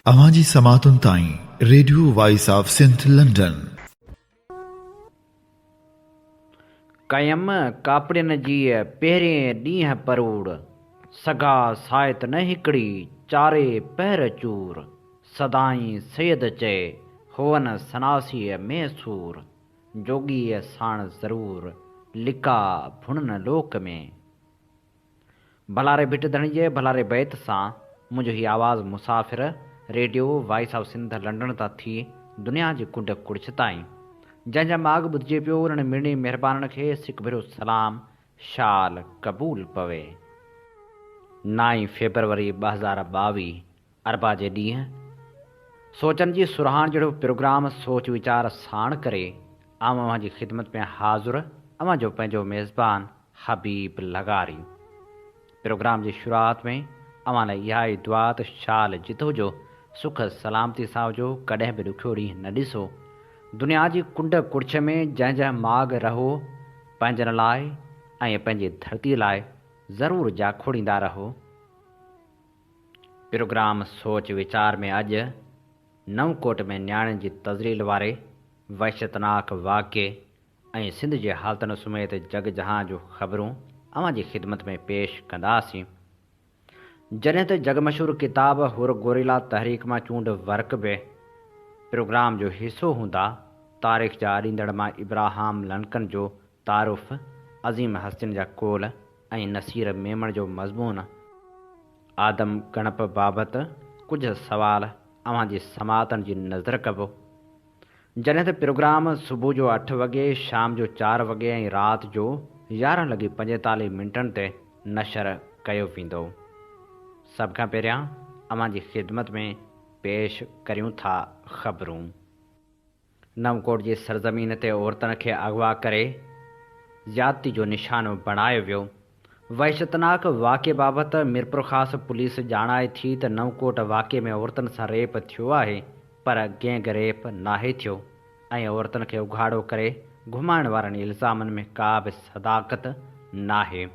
अवांजी समातुन ताईं radio voice of Sindh London. कयम कापड़ियन जी पहिरें ॾींहं परूड़, सगा सायत न हिकिड़ी चारे पहर चूर। सदाई सैयद चए होवन सनासीअ में सूर, जोगीअ साण ज़रूर लिका भुणन लोक में। भलारे भिट धणी जे भलारे बैत सां मुंहिंजो ही आवाज़ मुसाफ़िर radio voice of Sindh London तां थी दुनिया जी कुंड कुड़िछ ताईं। जंहिंजा माॻ ॿुधिजे पियो उन्हनि मिड़नी महिरबाननि खे सिक भेरो सलाम शाल क़बूल पवे। 9 फेबरवरी 2022 अरबा जे ॾींहुं सोचनि जी सुरहान जहिड़ो प्रोग्राम सोच वीचार साण करे अवां जी ख़िदमत में हाज़ुर अवां जो पंहिंजो मेज़बान हबीब लगारी। प्रोग्राम जी शुरूआत में अवां लाइ इहा ई दुआ त शाल जितो जो सुख सलामती सां हुजो, कॾहिं बि ॾुखियो ॾींहुं न ॾिसो। दुनिया जी कुंड कुड़िछ में जंहिं माॻ रहो पंहिंजनि लाइ ऐं पंहिंजी धरतीअ लाइ ज़रूरु जा खोड़ींदा रहो। प्रोग्राम सोच वीचार में अॼु नवकोट में न्याणियुनि जी तज़लील वारे वहशतनाक वाक़े ऐं सिंध जे हालतुनि समेत जग जहां जूं ख़बरूं अवां जी ख़िदमत में पेश कंदासीं। जॾहिं त जग मशहूर किताब हुर गोरिला तहरीक मां चूंड वर्क बि प्रोग्राम जो हिसो हूंदा। तारीख़ जा अॾींदड़ मां इब्राहिम लिंकन जो तारुफ़, अज़ीम हस्तियुनि जा कोल ऐं नसीर मेमण जो मज़मून, आदम गणप बाबति कुझु सवाल अवां जी समातनि जी नज़र कबो। जॾहिं त प्रोग्राम सुबुह जो 8 वॻे, शाम जो 4 वॻे ऐं राति जो 11:45 ते नशर कयो वेंदो। सभ खां पहिरियां अवां जी ख़िदमत में पेश करियूं था ख़बरूं। नवकोट जी सरज़मीन ते औरतुनि खे अगवा करे ज़्यादती जो निशानो बणायो वियो। वहशतनाक वाक़े बाबति मिरपुर ख़ासि पुलिस ॼाणाए थी त नवकोट वाक़े में औरतुनि सां रेप थियो आहे, पर गैंग रेप नाहे थियो ऐं औरतुनि खे उघाड़ो करे घुमाइण वारनि इल्ज़ामनि में का बि सदाकत नाहे।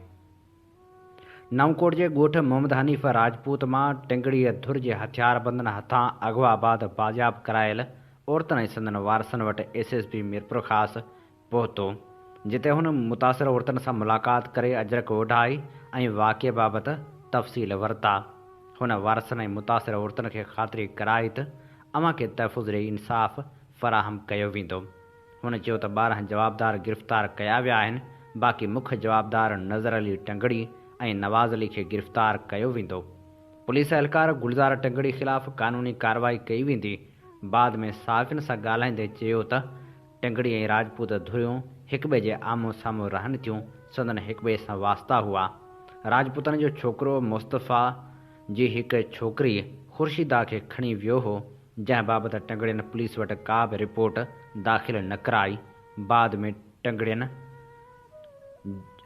नवकोट जे ॻोठ मोहम्मद हनीफ़ राजपूत मां टिंगड़ीअ धुर जे हथियारबंदनि हथां अगवाबाद बाज़ियाब करायल औरतुनि ऐं संदनि वारसनि वटि SSP मिरपुर ख़ासि पहुतो, जिते हुन मुतासिर औरतुनि सां मुलाक़ात करे अजरक ओढाई ऐं वाक़े बाबति तफ़सील वरिता। हुन वारसनि ऐं मुतासिर औरतुनि खे ख़ातिरी कराई त अवां खे तहफ़ुज़ ॾेई इंसाफ़ फ़राहम कयो वेंदो। हुन चयो त 12 जवाबदार गिरफ़्तार कया विया आहिनि, बाक़ी मुख्य जवाबदार नज़र अली टंगड़ी ऐं नवाज़ अली खे गिरफ़्तार कयो वेंदो। पुलिस अहलकार गुलज़ार टंगड़ी ख़िलाफ़ क़ानूनी कार्रवाई कई वेंदी। बाद में सहाफ़ियुनि सां ॻाल्हाईंदे चयो त टंगड़ी ऐं राजपूत धुरियूं हिक ॿिए जे आम्हूं साम्हूं रहनि थियूं, संदन हिक ॿिए सां वास्ता हुआ। राजपूतनि जो छोकिरो मुस्तफ़ा जी हिकु छोकिरी ख़ुर्शीदा खे खणी वियो हो, जंहिं बाबति टंगड़ियुनि पुलिस वटि का बि रिपोर्ट दाख़िल न कराई। बाद में टंगड़ियुनि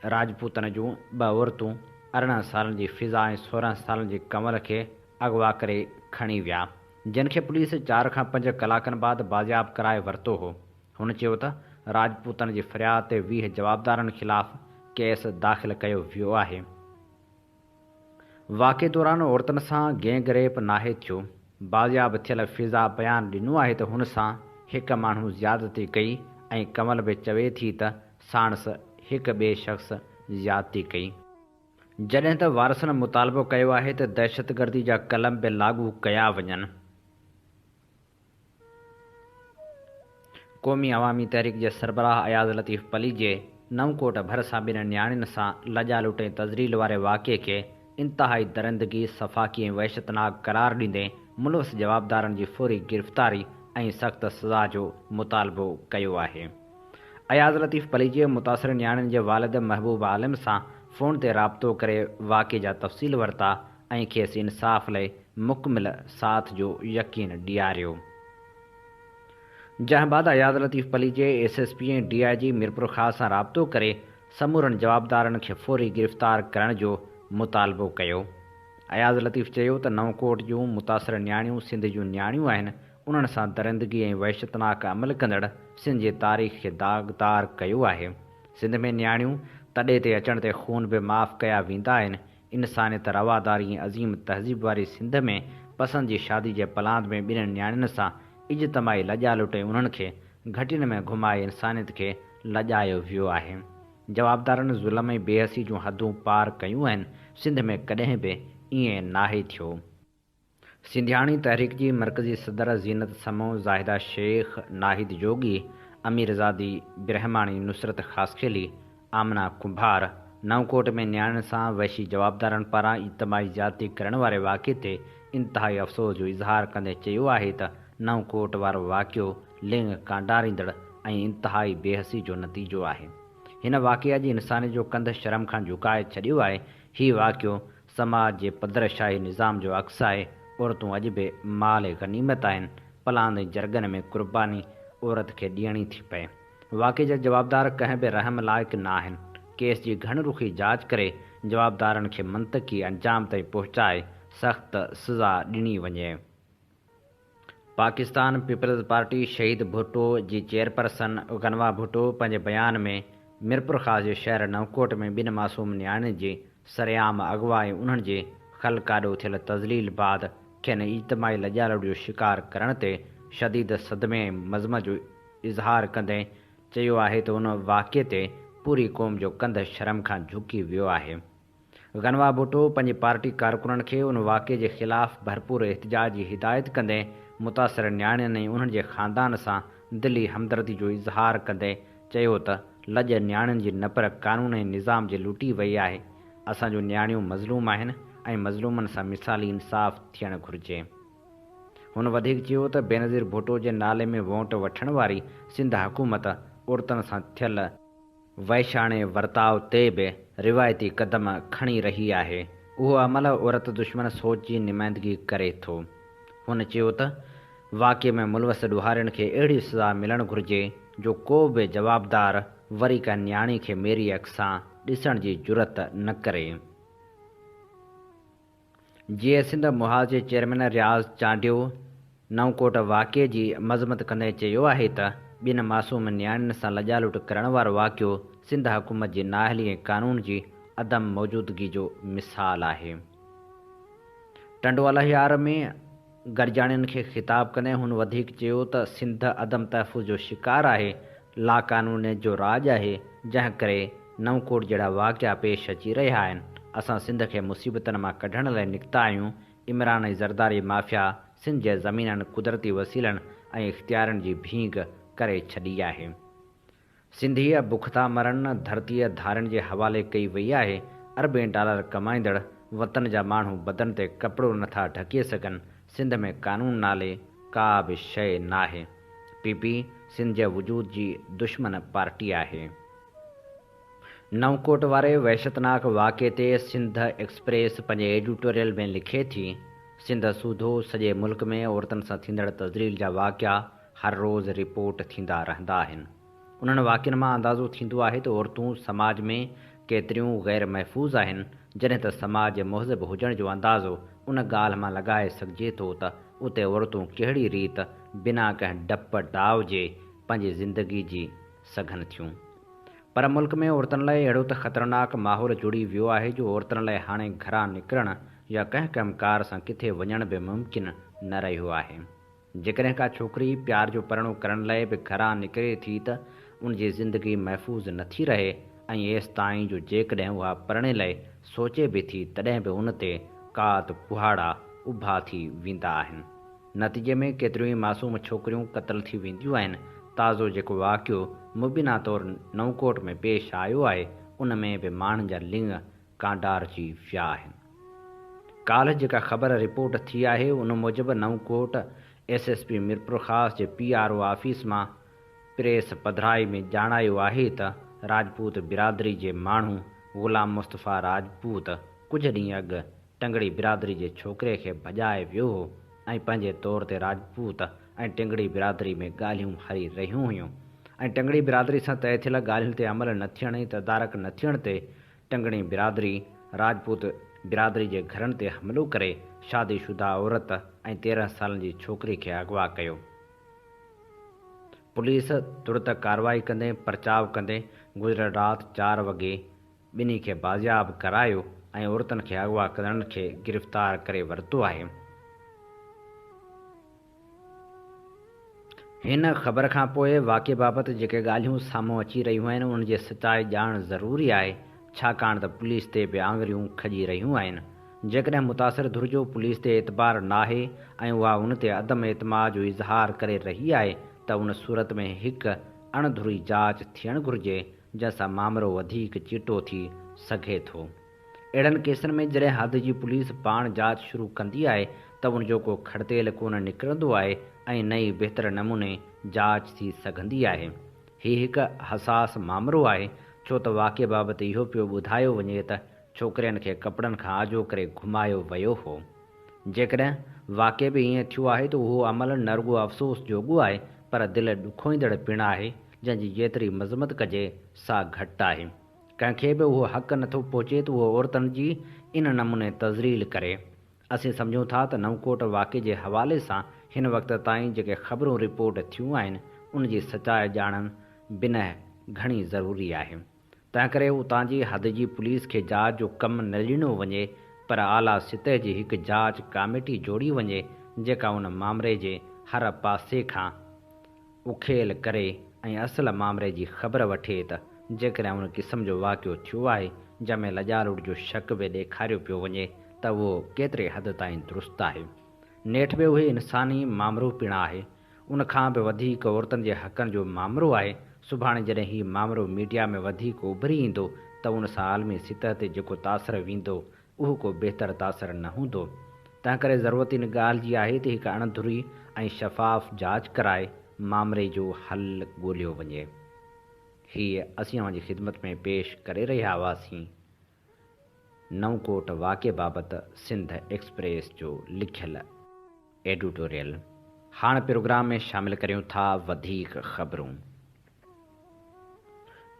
राजपूतनि जूं 2 औरतूं 18 सालनि जी फ़िज़ा ऐं 16 सालनि जी कमल खे अगवा करे खणी विया, जिन खे पुलिस 4 खां 5 कलाकनि बाद बाज़ियाब कराए वरितो हो। हुन चयो त राजपूतनि जी फ़रियाद ते 20 जवाबदारनि ख़िलाफ़ केस दाख़िल कयो वियो आहे। वाक़े दौरान औरतुनि सां गैंग रेप नाहे थियो। बाज़ियाब थियल फ़िज़ा बयानु ॾिनो आहे त हुन सां हिकु माण्हू ज़्यादती कई ऐं कमल बि चवे थी त साणस हिक ॿिए शख़्स ज़्यादती कई। जॾहिं त वारसनि मुतालबो कयो आहे त दहशतगर्दी जा कलम बि लागू कया वञनि। क़ौमी अवामी तहरीक जे सरबराह अयाज़ लतीफ़ पली जे नवकोट भरिसां ॿिनि न्याणियुनि सां लॼा लुटे तज़लील वारे वाक़े खे इंतिहाई दरिंदगी, सफ़ाकी ऐं वहशतनाक करार ॾींदे मुलवस जवाबदारनि जी फौरी गिरफ़्तारी ऐं सख़्त सज़ा जो मुतालबो कयो आहे। अयाज़ लतीफ़ पली जे मुतासिर न्याणियुनि जे वालिद महबूब आलिम सां फ़ोन ते राब्तो करे वाक़े जा तफ़सील वरिता ऐं खेसि इंसाफ़ लाइ मुकमिल साथ जो यकीन ॾियारियो। जंहिं बाद अयाज़ लतीफ़ पली जे SSP ऐं DIG मिरपुर ख़ासि सां राब्तो करे समूरनि जवाबदारनि खे फौरी गिरफ़्तार करण जो मुतालबो कयो। अयाज़ लतीफ़ चयो त नवकोट जूं मुतासिर न्याणियूं सिंध जूं न्याणियूं आहिनि। उन्हनि सां दरिंदगी ऐं वहशतनाक अमल कंदड़ सिंध जे तारीख़ खे दाग़दार कयो आहे। सिंध में न्याणियूं तॾे ते अचण ते खून बि माफ़ कया वेंदा आहिनि। इंसानियत, रवादारी ऐं अज़ीम तहज़ीब वारी सिंध में पसंदि जी शादी जे पलांद में ॿिनि न्याणियुनि सां इजतमाही लॼा लुटे उन्हनि खे घटियुनि में घुमाए इंसानियत खे लॼायो वियो आहे। जवाबदारनि ज़ुल्म ऐं बेहसी जूं हदूं पार कयूं आहिनि। सिंध में कॾहिं बि ईअं नाहे थियो। सिंधियाणी तहरीक जी मरकज़ी सदर ज़ीनत समूह, ज़ाहिदा शेख, नाहिद जोगी, अमीरज़ादी ब्रहमाणी, नुसरत ख़ासखेली, आमना कुंभार नवकोट में न्याणियुनि सां वैशी जवाबदारनि पारां इज्तमाही ज़्यादती करण वारे वाक़े ते इंतिहाई अफ़सोस जो इज़हार कंदे चयो आहे त नवकोट वारो वाक़ियो लिंग कांडारींदड़ ऐं इंतिहाई बेहसी जो नतीजो आहे। हिन वाक़िया जी इंसानी जो कंध शर्म खां झुकाए छॾियो आहे। हीउ वाक़ियो समाज जे पधरशाही निज़ाम जो अक्स आहे। औरतूं अॼु बि माल गनीमत आहिनि। पलांद ऐं जरगन में कुर्बानी औरत खे ॾियणी थी पए। वाक़े जा जवाबदार कंहिं बि रहम लाइक़ न आहिनि। केस जी घण रुखी जांच करे जवाबदारनि खे मंतकी अंजाम ताईं पहुचाए सख़्त सज़ा ॾिनी वञे। पाकिस्तान पीपल्स पार्टी शहीद भुट्टो जी चेयरपर्सन गनवा भुट्टो पंहिंजे बयान में मिरपुर ख़ास जे शहर नवकोट में ॿिनि मासूम न्याणियुनि जी सरेआम अगवा ऐं उन्हनि जे ख़लकाॾो थियल तज़लील बाद खेनि इज्तमाही लॼालड़ जो शिकार करण ते शदीद सदमे ऐं मज़म जो इज़हार कंदे चयो आहे त उन वाक़े ते पूरी क़ौम जो कंध शर्म खां झुकी वियो आहे। गनवा भुट्टो पंहिंजी पार्टी कारकुननि खे उन वाक़े जे ख़िलाफ़ भरपूर एहतजाज जी हिदायत कंदे मुतासिर न्याणियुनि ऐं उन्हनि जे ख़ानदान सां दिली हमदर्दी जो इज़हार कंदे चयो त लॼ न्याणियुनि जी न पर कानून ऐं निज़ाम जे लुटी वई आहे। असांजूं न्याणियूं मज़लूम आहिनि ऐं मज़लूमनि सां मिसाली इंसाफ़ थियणु घुरिजे। हुन वधीक चयो त बेनज़ीर भुट्टो जे नाले में वोट वठण वारी सिंध हुकूमत औरतुनि सां थियल वैशाणे वर्ताव ते बि रिवायती क़दम खणी रही आहे। उहो अमल औरत दुश्मन सोच जी नुमाइंदगी करे थो। हुन चयो त वाक़े में मुलवस ॾुहारियुनि खे अहिड़ी सज़ा मिलणु घुरिजे जो को बि जवाबदार वरी का न्याणी खे मेरी अख सां ॾिसण जी जुरत न करे। जीअं सिंध मुहाज़ जे चेयरमैन रियाज़ चांडियो नवकोट वाक़े जी मज़मत कंदे चयो आहे त ॿिनि मासूम न्याणियुनि सां लॼालुट करण वारो वाक़ियो सिंध हुकूमत जी नाअहली ऐं कानून जी अदम मौजूदगी जो मिसाल आहे। टंडवालाहियार में गरजाणियुनि खे ख़िताब कंदे हुन वधीक चयो त सिंध अदम तहफ़ुज़ जो शिकार आहे। लाक़ानूनीत जो राज आहे, जंहिं करे नवकोट जहिड़ा वाक़िया पेश अची रहिया आहिनि। असां सिंध खे मुसीबतनि मां कढण लाइ निकिता आहियूं। इमरान ऐं ज़रदारी माफ़िया सिंध जे ज़मीननि, कुदरती वसीलनि ऐं इख़्तियारनि जी भींग करे छॾी आहे। सिंधीअ बुख था मरनि धरतीअ धारनि जे हवाले कई वई आहे। अरबें डॉलर कमाईंदड़ वतन जा माण्हू बदन ते कपिड़ो नथा ढके सघनि। सिंध में कानून नाले का बि शइ नाहे। पीपी सिंध जे वजूद जी दुश्मन पार्टी आहे। नवकोट वारे वहशतनाक वाक़े ते सिंध एक्सप्रेस पंहिंजे एडिटोरियल में लिखे थी, सिंध सूधो सॼे मुल्क में औरतुनि सां थींदड़ तज़लील जा वाक़िया हर रोज़ रिपोर्ट थींदा रहंदा आहिनि। उन्हनि वाक़ियनि मां अंदाज़ो थींदो आहे त औरतूं समाज में केतिरियूं ग़ैर महफ़ूज़ आहिनि, जॾहिं त समाज जे मुहज़िब हुजण जो अंदाज़ो उन ॻाल्हि मां लॻाए सघिजे थो त उते औरतूं कहिड़ी रीति बिना कंहिं डप डाव जे पंहिंजी ज़िंदगी जी सघनि थियूं। पर मुल्क में औरतुनि लाइ अहिड़ो त ख़तरनाक माहौल जुड़ी वियो आहे जो औरतुनि लाइ हाणे घरां निकिरणु या कंहिं कमकार सां किथे वञण बि मुमकिन न रहियो आहे। जेकॾहिं का छोकिरी प्यार जो परणो करण लाइ बि घरां निकिरे थी त उनजी ज़िंदगी महफ़ूज़ नथी रहे ऐं एसि ताईं जो जेकॾहिं उहा पढ़ण लाइ सोचे बि थी तॾहिं बि उन ते का त कुहाड़ा उभा थी वेंदा आहिनि। नतीजे में केतिरियूं ई मासूम छोकिरियूं क़त्ल थी वेंदियूं आहिनि। ताज़ो जेको वाक़ियो मुबीना तौरु नवकोट में पेश आयो आहे उन में बि माण्हुनि जा लिंग कांडारजी विया आहिनि। काल्ह जेका ख़बर रिपोर्ट थी आहे उन मूजिबि नवकोट SSP मिरपुर ख़ास जे PRO ऑफिस मां प्रेस पधराई में ॼाणायो आहे त राजपूत बिरादरी जे माण्हू ग़ुलाम मुस्तफ़ा राजपूत कुझु ॾींहं अॻु टंगड़ी बिरादरी जे छोकिरे खे भॼाए वियो हो ऐं पंहिंजे तौर ते राजपूत ऐं टंगड़ी बिरादरी में ॻाल्हियूं हली रहियूं हुयूं ऐं टंगड़ी बिरादरी सां तइ थियल ॻाल्हियुनि ते अमल न थियण ऐं तदारक न थियण ते टंगड़ी बिरादरी राजपूत बिरादरी जे घरनि ते हमिलो करे शादीशुदा औरत ऐं 13 सालनि जी छोकिरी खे अगवा कयो। पुलिस तुरत कार्रवाई कंदे परचाव कंदे गुज़िरियल राति 4 वॻे ॿिन्ही खे बाज़ियाब करायो ऐं औरतुनि खे अगवा कंदड़नि खे गिरफ़्तार करे वरितो आहे। हिन ख़बर खां पोइ वाक़े बाबति जेके ॻाल्हियूं साम्हूं अची रहियूं आहिनि उन जी सचाई ॼाणणु ज़रूरी आहे, छाकाणि त पुलिस ते बि आङुरियूं खॼी रहियूं आहिनि। जेकॾहिं मुतासिर धुर जो पुलिस ते एतबार नाहे ऐं उहा उन ते अदम एतमाद जो इज़हार करे रही आहे त उन सूरत में हिकु अणधुरी जांच थियणु घुरिजे, जंहिंसां मामिलो वधीक चिटो थी सघे थो। अहिड़नि केसनि में जॾहिं हद जी पुलिस पाण जांच शुरू कंदी आहे त उन जो को खड़तेल कोन निकिरंदो आहे ऐं नई बहितर नमूने जांच थी सघंदी आहे। हीउ हिकु हसास मामिलो आहे, छो त वाक़े बाबति इहो पियो ॿुधायो वञे त छोकिरियुनि खे कपिड़नि खां आजो करे घुमायो वियो हो। जेकॾहिं वाक़े बि ईअं थियो आहे त उहो अमल न रुॻो अफ़सोस जोॻो आहे, पर दिलि ॾुखोईंदड़ पिणु आहे, जंहिंजी जेतिरी मज़मत कजे सा घटि आहे। कंहिंखे बि उहो हक़ नथो पहुचे त उहो औरतुनि जी इन नमूने तज़रील करे। असीं सम्झूं था त नवकोट वाक़े जे हवाले सां हिन वक़्त ताईं जेके ख़बरूं रिपोर्ट थियूं आहिनि उन जी सचाई ॼाणणु बिना घणी ज़रूरी आहे। तंहिं करे उतां जी हद जी पुलिस खे जांच जो कमु न ॾिनो वञे, पर आला सतह जी हिकु जांच कमेटी जोड़ी वञे जेका उन मामले जे हर पासे खां उखेल करे ऐं असल मामले जी ख़बर वठे त जेकॾहिं उन क़िस्म जो वाक़ियो थियो आहे जंहिंमें लजालुट जो शक बि ॾेखारियो पियो वञे त उहो केतिरे हद ताईं दुरुस्त आहे। नेठि बि उहे इंसानी मामिलो पिणु आहे, उन खां बि वधीक औरतुनि जे हक़नि जो मामिलो आहे। सुभाणे जॾहिं हीउ मामिलो मीडिया में वधीक उभरी ईंदो त उन सां आलमी सतह ते जेको तासिर वेंदो उहो को बहितर तासिर न हूंदो। तंहिं करे ज़रूरत इन ॻाल्हि जी आहे त हिकु अणधुरी ऐं शफ़ाफ़ जांच कराए मामले जो हल ॻोल्हियो वञे। हीअ असीं अव्हांजी ख़िदमत में पेश करे रहिया हुआसीं नवकोट वाक़े बाबति सिंध एक्सप्रेस जो लिखियलु एडिटोरियल। हाणे प्रोग्राम में शामिल करियूं था वधीक ख़बरूं।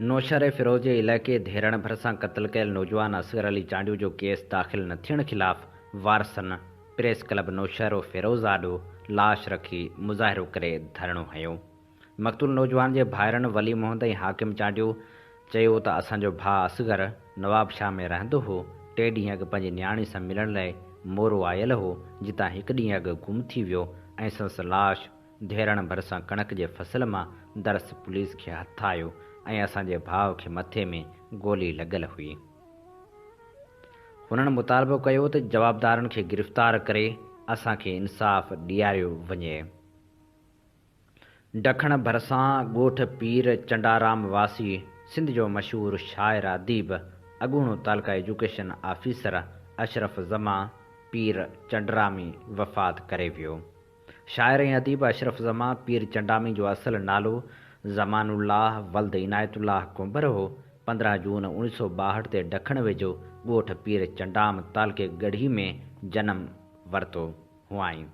नौशहर फिरोज जे इलाइक़े धेरण भरिसां क़त्ल कयल नौजवान असगर अली चांडियो जो केस दाख़िल न थियण ख़िलाफ़ वारसनि प्रेस क्लब नौशहर फिरोज़ आॾो लाश रखी मुज़ाहिरो करे धरणो हयो। मक़तूल नौजवान जे भाइरनि वली मोहम्मद ऐं हाकिम चांडियो चयो त असांजो भाउ असगर नवाबशाह में रहंदो हो। 3 ॾींहं अॻु पंहिंजी न्याणी सां मिलण लाइ मोरो आयल हो, जितां 1 ॾींहुं अॻु गुम थी वियो ऐं संस लाश धेरण भरिसां कणक जे फसल मां दरस पुलिस खे हथु आयो ऐं असांजे भाउ खे मथे में गोली लॻल हुई। हुननि मुतालबो कयो त जवाबदारनि खे गिरफ़्तार करे असांखे इंसाफ़ ॾियारियो वञे। ॾखण भरिसां ॻोठ पीर चंडाराम वासी सिंध जो मशहूरु शाइर अदीब अॻूणो तालुका एजुकेशन ऑफिसर अशरफ ज़मा पीर चंडारामी वफ़ात करे वियो। शाइर ऐं अदीब अशरफ ज़मा पीर चंडामी जो असुलु नालो ज़मानुल्लाह वल्द इनायतुल्लाह कुंबर हो। 15 जून 1962 ते ॾखण वेझो ॻोठ पीर चंडाम तालुके गढ़ी में जनम वरितो हुआईं।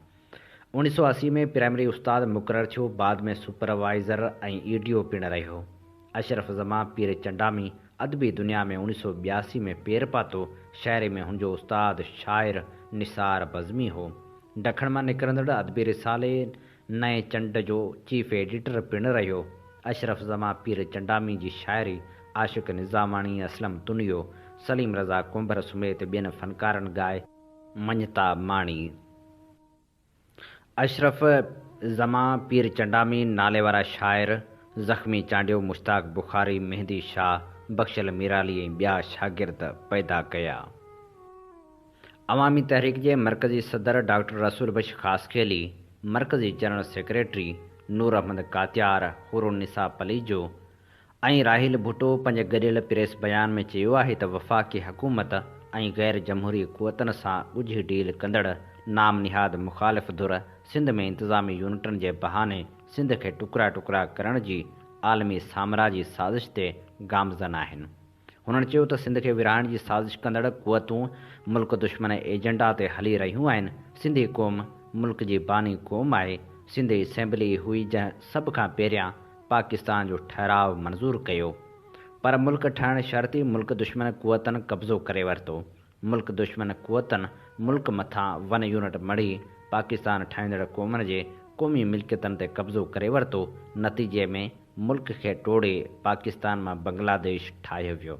1980 में प्राइमरी उस्ताद मुक़ररु थियो, बाद में सुपरवाइज़र ऐं ईडीओ पिणु रहियो। अशरफ ज़मा पीर चंडामी अदबी दुनिया में 1982 में पेर पातो। शाइरी में हुनजो उस्ताद शाइर निसार बज़मी हो। ॾखण मां निकिरंदड़ अदबी रिसाले नए चंड जो चीफ एडिटर पिणु रहियो। अशरफ ज़मा पीर चंडामी जी शाइरी आशिक़ निज़ामाणी, असलम तुनियो, सलीम रज़ा कुंभर समेत ॿियनि फ़नकारनि ॻाए मञता माणी। अशरफ ज़मा पीर चंडामी नाले वारा शाइर ज़ख़्मी चांडियो, मुश्ताक बुखारी, मेहंदी शाह, बख़्शल मीराली ऐं ॿिया शागिर्द पैदा कया। अवामी तहरीक जे मरकज़ी सदर डॉक्टर रसूल बख्श ख़ासखेली, मरकज़ी जनरल सेक्रेटरी नूर अहमद कात्यार, हुरुनिसा पलीजो ऐं राहिल भुट्टो पंहिंजे गॾियल प्रेस बयान में चयो आहे त वफ़ाक़ी हुकूमत ऐं गैर जमहूरी क़ुवतनि सां ॻुझी डील कंदड़ नाम निहाद मुख़ालिफ़ धुर सिंध में इंतिज़ामी यूनिटनि जे बहाने सिंध खे टुकड़ा टुकड़ा करण जी आलमी साम्राजी साज़िश ते गामज़न आहिनि। हुननि चयो त सिंध खे विरहाइण जी साज़िश कंदड़ क़ुवतूं मुल्क दुश्मन एजेंडा ते हली रहियूं आहिनि। सिंधी क़ौम मुल्क जी बानी क़ौम आहे। सिंधी असेंबली हुई जंहिं सभ खां पहिरियां पाकिस्तान जो ठहराव मंज़ूरु कयो, पर मुल्क ठहण शर्ती मुल्क दुश्मन क़ुवतनि कब्ज़ो करे वरितो। मुल्क दुश्मन क़ुवतनि मुल्क मथां 1 यूनिट मड़ी पाकिस्तान ठाहींदड़ क़ौमनि जे क़ौमी मिल्कियतनि ते कब्ज़ो करे वरितो। नतीजे में मुल्क खे टोड़े पाकिस्तान मां बांग्लादेश ठाहियो वियो।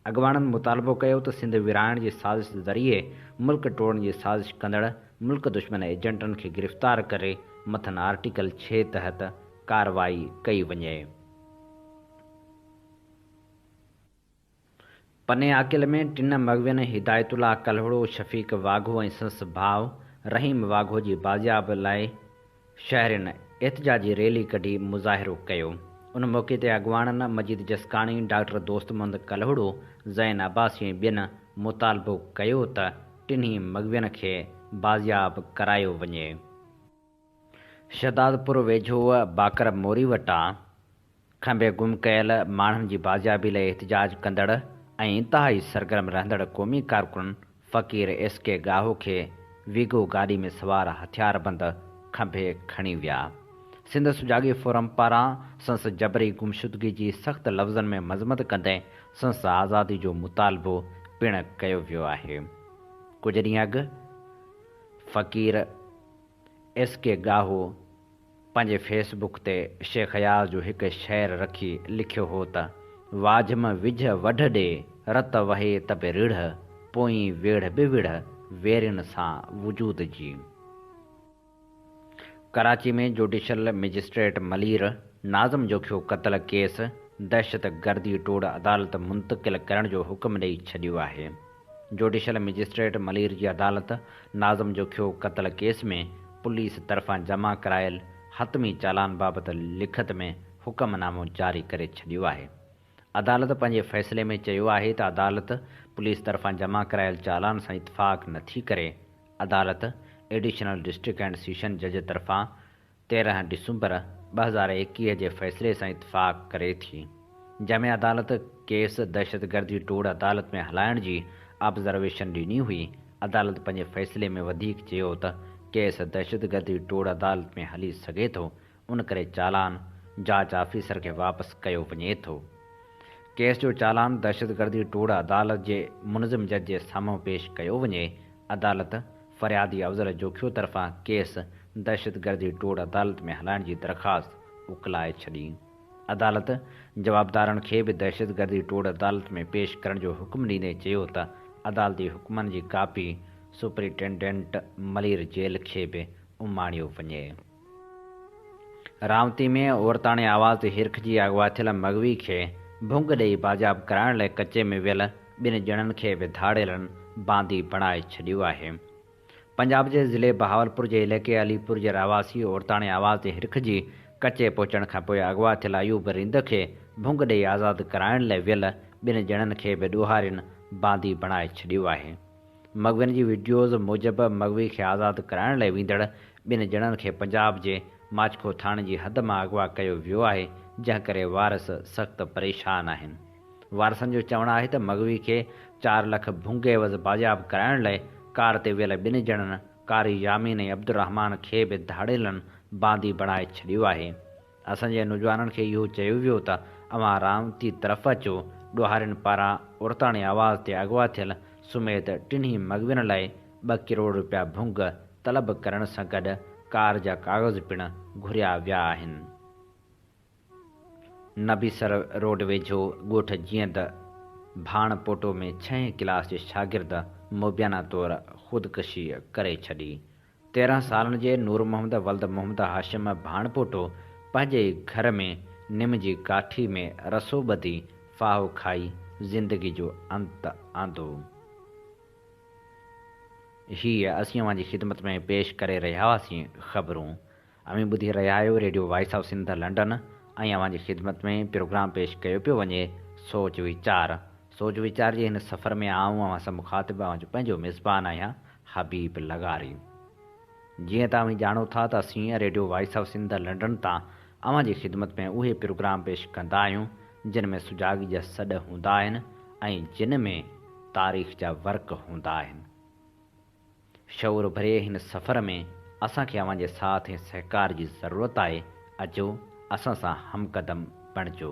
अॻवाननि मुतालबो कयो त सिंध विरहाइण जी साज़िश ज़रिए मुल्क टोड़ण जी साज़िश कंदड़ मुल्क दुश्मन एजेंटनि खे गिरफ़्तार करे मथनि आर्टिकल 6 तहत कार्रवाई कई वञे। पने आकिल में 3 मग़वियुनि हिदायतुल्लाह कलहड़ो, शफ़ीक वाघो ऐं संसद भाउ रहीम वाघो जी बाज़ियाब लाइ शहरियुनि एहतिजाजी रैली कढी मुज़ाहिरो कयो। उन मौक़े ते अॻवाननि मजीद जसकाणी, डॉक्टर दोस्तमंद कलहड़ो, ज़ैन अब्बासी ऐं ॿियनि मुतालबो कयो त टिन्ही मग़वियुनि खे बाज़ियाब करायो वञे। शहदादपुर वेझो बाकर मोरी वटां खंबे गुम कयल माण्हुनि जी बाज़ियाबी लाइ एहतिजाज कंदड़ ऐं इंतिहाई सरगर्म रहंदड़ क़ौमी कारकुन फ़क़ीर SK गाहो खे वीगो गाॾी में सवार हथियारबंद खंबे खणी विया। सिंध सुजाॻी फोरम पारां संसद जबरी गुमशुदगी जी सख़्त लफ़्ज़नि में मज़मत कंदे संसद आज़ादी जो मुतालबो पिणु कयो वियो आहे। कुझु ॾींहं अॻु फ़क़ीर SK गाहो पंहिंजे फेसबुक ते शेख अयाज़ जो हिकु शेर रखी लिखियो हो त वाझम विझ वढ ॾे रत वहे त बि रिढ़ पोइ वेढ़ बि विढ़ वेरियुनि सां वजूद जी। कराची में judicial magistrate Malir नाज़म Jokhio क़त्ल case दहशत गर्दी टोड़ अदालत मुंतक़िल करण जो हुकुम ॾेई छॾियो आहे। जुडिशल मजिस्ट्रेट मलीर जी अदालत नाज़म जोखियो क़त्ल केस में पुलिस तरफ़ां जमा करायल हतमी चालान बाबति लिखत में हुकुमनामो जारी करे छॾियो आहे। अदालत पंहिंजे फ़ैसिले में चयो आहे त अदालत पुलिस तरफ़ां जमा करायल चालान सां इतफ़ाक़ नथी करे। अदालत एडिशनल डिस्ट्रिक्ट एंड सेशन जज तरफ़ां 13 डिसंबर 2021 जे फ़ैसिले सां इतफ़ाक़ करे थी, जंहिंमें अदालत केस दहशतगर्दी टोड़ अदालत में हलाइण जी ऑब्ज़र्वेशन ॾिनी हुई। अदालत पंहिंजे फ़ैसिले में वधीक चयो त केस दहशतगर्दी टोड़ अदालत में हली सघे थो, उन करे चालान जांच ऑफिसर खे वापसि कयो वञे थो। केस जो चालान दहशतगर्दी टोड़ अदालत जे मुनज़िम जज जे साम्हूं पेश कयो वञे। अदालत फ़रियादी अफ़ज़ल जोखियो तरफ़ां केस दहशतगर्दी टोड़ अदालत में हलाइण जी दरख़्वास्त उकलाए छॾी। अदालत जवाबदारनि खे बि दहशतगर्दी टोड़ अदालत में पेश करण जो हुकुम ॾींदे चयो त अदालती हुकुमनि जी कापी सुपरिटेंडेंट मलीर जेल खे बि उमाणियो वञे। रावती में औरताणे आवाज़ ते हिरख जी अगवा थियल मग़वी खे भुंग ॾेई बाज़ियाब कराइण लाइ कचे में वियल 2 ॼणनि खे बि धाड़ेलनि बांदी बणाए छॾियो आहे। पंजाब जे ज़िले बहावलपुर जे इलाइक़े अलीपुर जे रहवासी औरताणे आवाज़ ते हिरख जी कचे पहुचण खां पोइ अगवा थियल अयूब रिंद खे भुंग ॾेई आज़ादु कराइण लाइ वियल 2 ॼणनि खे बि ॾोहारियुनि बांदी बणाए छॾियो आहे। मग़वियुनि जी वीडियोज़ मूजिबि मग़वी खे आज़ादु कराइण लाइ वेंदड़ 2 ॼणनि खे पंजाब जे माचखो थाणे जी हद मां अगवा कयो वियो आहे, जंहिं करे वारस सख़्त परेशान आहिनि। वारसनि जो चवणु आहे त मग़वी खे 4 लख भुंगे एवज़ बाज़ियाब कराइण लाइ कार ते वियल 2 ॼणनि कारी यामीन ऐं अब्दुर्रहमान खे बि धाड़ेलनि बांदी बणाए छॾियो आहे। असांजे नौजवाननि खे इहो चयो वियो त अवां रावती तरफ़ अचो। ॾोहारियुनि पारां औरताणे आवाज़ ते अगवा थियल सुमेत 3 मग़वियुनि लाइ 2 करोड़ रुपया भुंग तलब करण सां गॾु कार जा काग़ज़ पिणु घुरिया विया आहिनि। नबीसर रोड वेझो ॻोठ जीअं भाणपोटो में 6 क्लास जे शागिर्द मुबियाना तौर ख़ुदकुशी करे छॾी। 13 सालनि जे नूर मोहम्मद वल्द मोहम्मद हाशिम भाणपोटो पंहिंजे घर में निम जी काठी में रसो ॿधी फाहो खाई ज़िंदगी जो अंत आंदो। हीअ असीं अवां जी ख़िदमत में पेश करे रहिया हुआसीं ख़बरूं। अमीं ॿुधी रहिया आहियो radio voice of Sindh London ऐं अवां जी ख़िदमत में प्रोग्राम पेश कयो पियो वञे सोच वीचार। सोच वीचार जे हिन सफ़र में आऊं अवां सां मुखातिबु अवां जो पंहिंजो मेज़बान आहियां हबीब लगारी। जीअं त अवीं ॼाणो था त असीं radio voice of Sindh London तां अवां जी ख़िदमत में उहे प्रोग्राम पेश कंदा आहियूं जिन में सुजाॻी जा सॾ हूंदा आहिनि ऐं जिन में तारीख़ जा वर्क हूंदा आहिनि। शऊर भरे हिन सफ़र में असांखे अवां जे साथ ऐं सहकार जी ज़रूरत आहे। अचो असां सां हमक़दम बणिजो।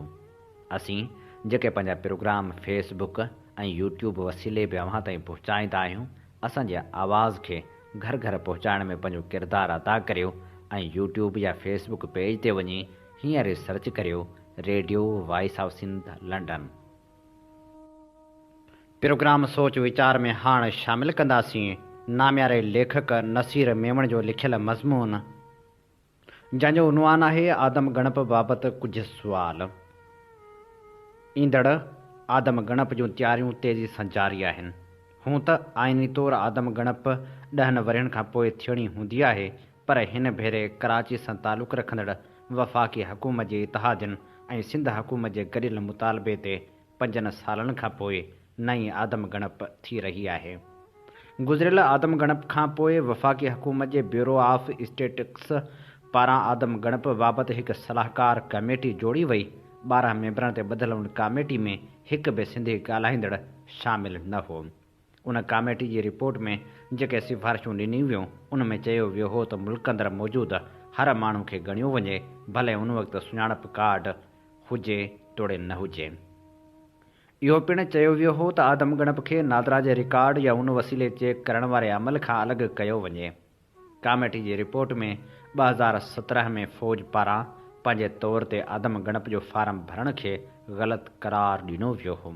असीं जेके पंहिंजा प्रोग्राम फेसबुक ऐं यूट्यूब वसीले बि अव्हां ताईं पहुचाईंदा आहियूं, असांजे आवाज़ खे घर घर पहुचाइण में पंहिंजो किरदारु अदा करियो ऐं यूट्यूब या फेसबुक पेज ते वञी हींअर सर्च करियो radio voice of Sindh London. Programme सोच वीचार में हाणे शामिल कंदासीं नाम्यारे लेखक नसीर मेमण जो लिखियल मज़मून, जंहिंजो उनवान आहे आदम गणप बाबति कुझु सुवाल। ईंदड़ आदम गणप जूं तयारियूं तेज़ी सां जारी आहिनि। हूं त आइनी तौरु आदम गणप 10 वरहनि खां पोइ थियणी हूंदी आहे, पर हिन भेरे कराची सां तालुक़ु रखंदड़ वफ़ाक़ी हुकूमत जे इतिहादियुनि ऐं सिंध हुकूमत जे गॾियल मुतालबे ते 5 सालनि खां पोइ नई आदम गणप थी रही आहे। गुज़िरियल आदम गणप खां पोइ वफ़ाक़ी हुकूमत जे ब्यूरो ऑफ स्टेटिस्टिक्स पारां आदम गणप बाबति हिकु सलाहकार कमेटी जोड़ी वई। 12 मेंबरनि ते ॿधल उन कमेटी में हिकु बि सिंधी ॻाल्हाईंदड़ शामिल न हो। उन कमेटी जी रिपोर्ट में जेके सिफ़ारिशूं ॾिनियूं वियूं उन में चयो वियो हो त मुल्क अंदरि मौजूदु हर माण्हू खे ॻणियो वञे, भले उन वक़्तु सुञाणप कार्ड हुजे तोड़े न हुजे। इहो पिणु चयो वियो हो त आदम गणप खे नादरा जे रिकॉर्ड या उन वसीले चेक करण वारे अमल खां अलॻि कयो वञे। कमेटी जी रिपोर्ट में 2017 में फ़ौज पारां पंहिंजे तौर ते आदम गणप जो फार्म भरण खे ग़लति करार ॾिनो वियो हो।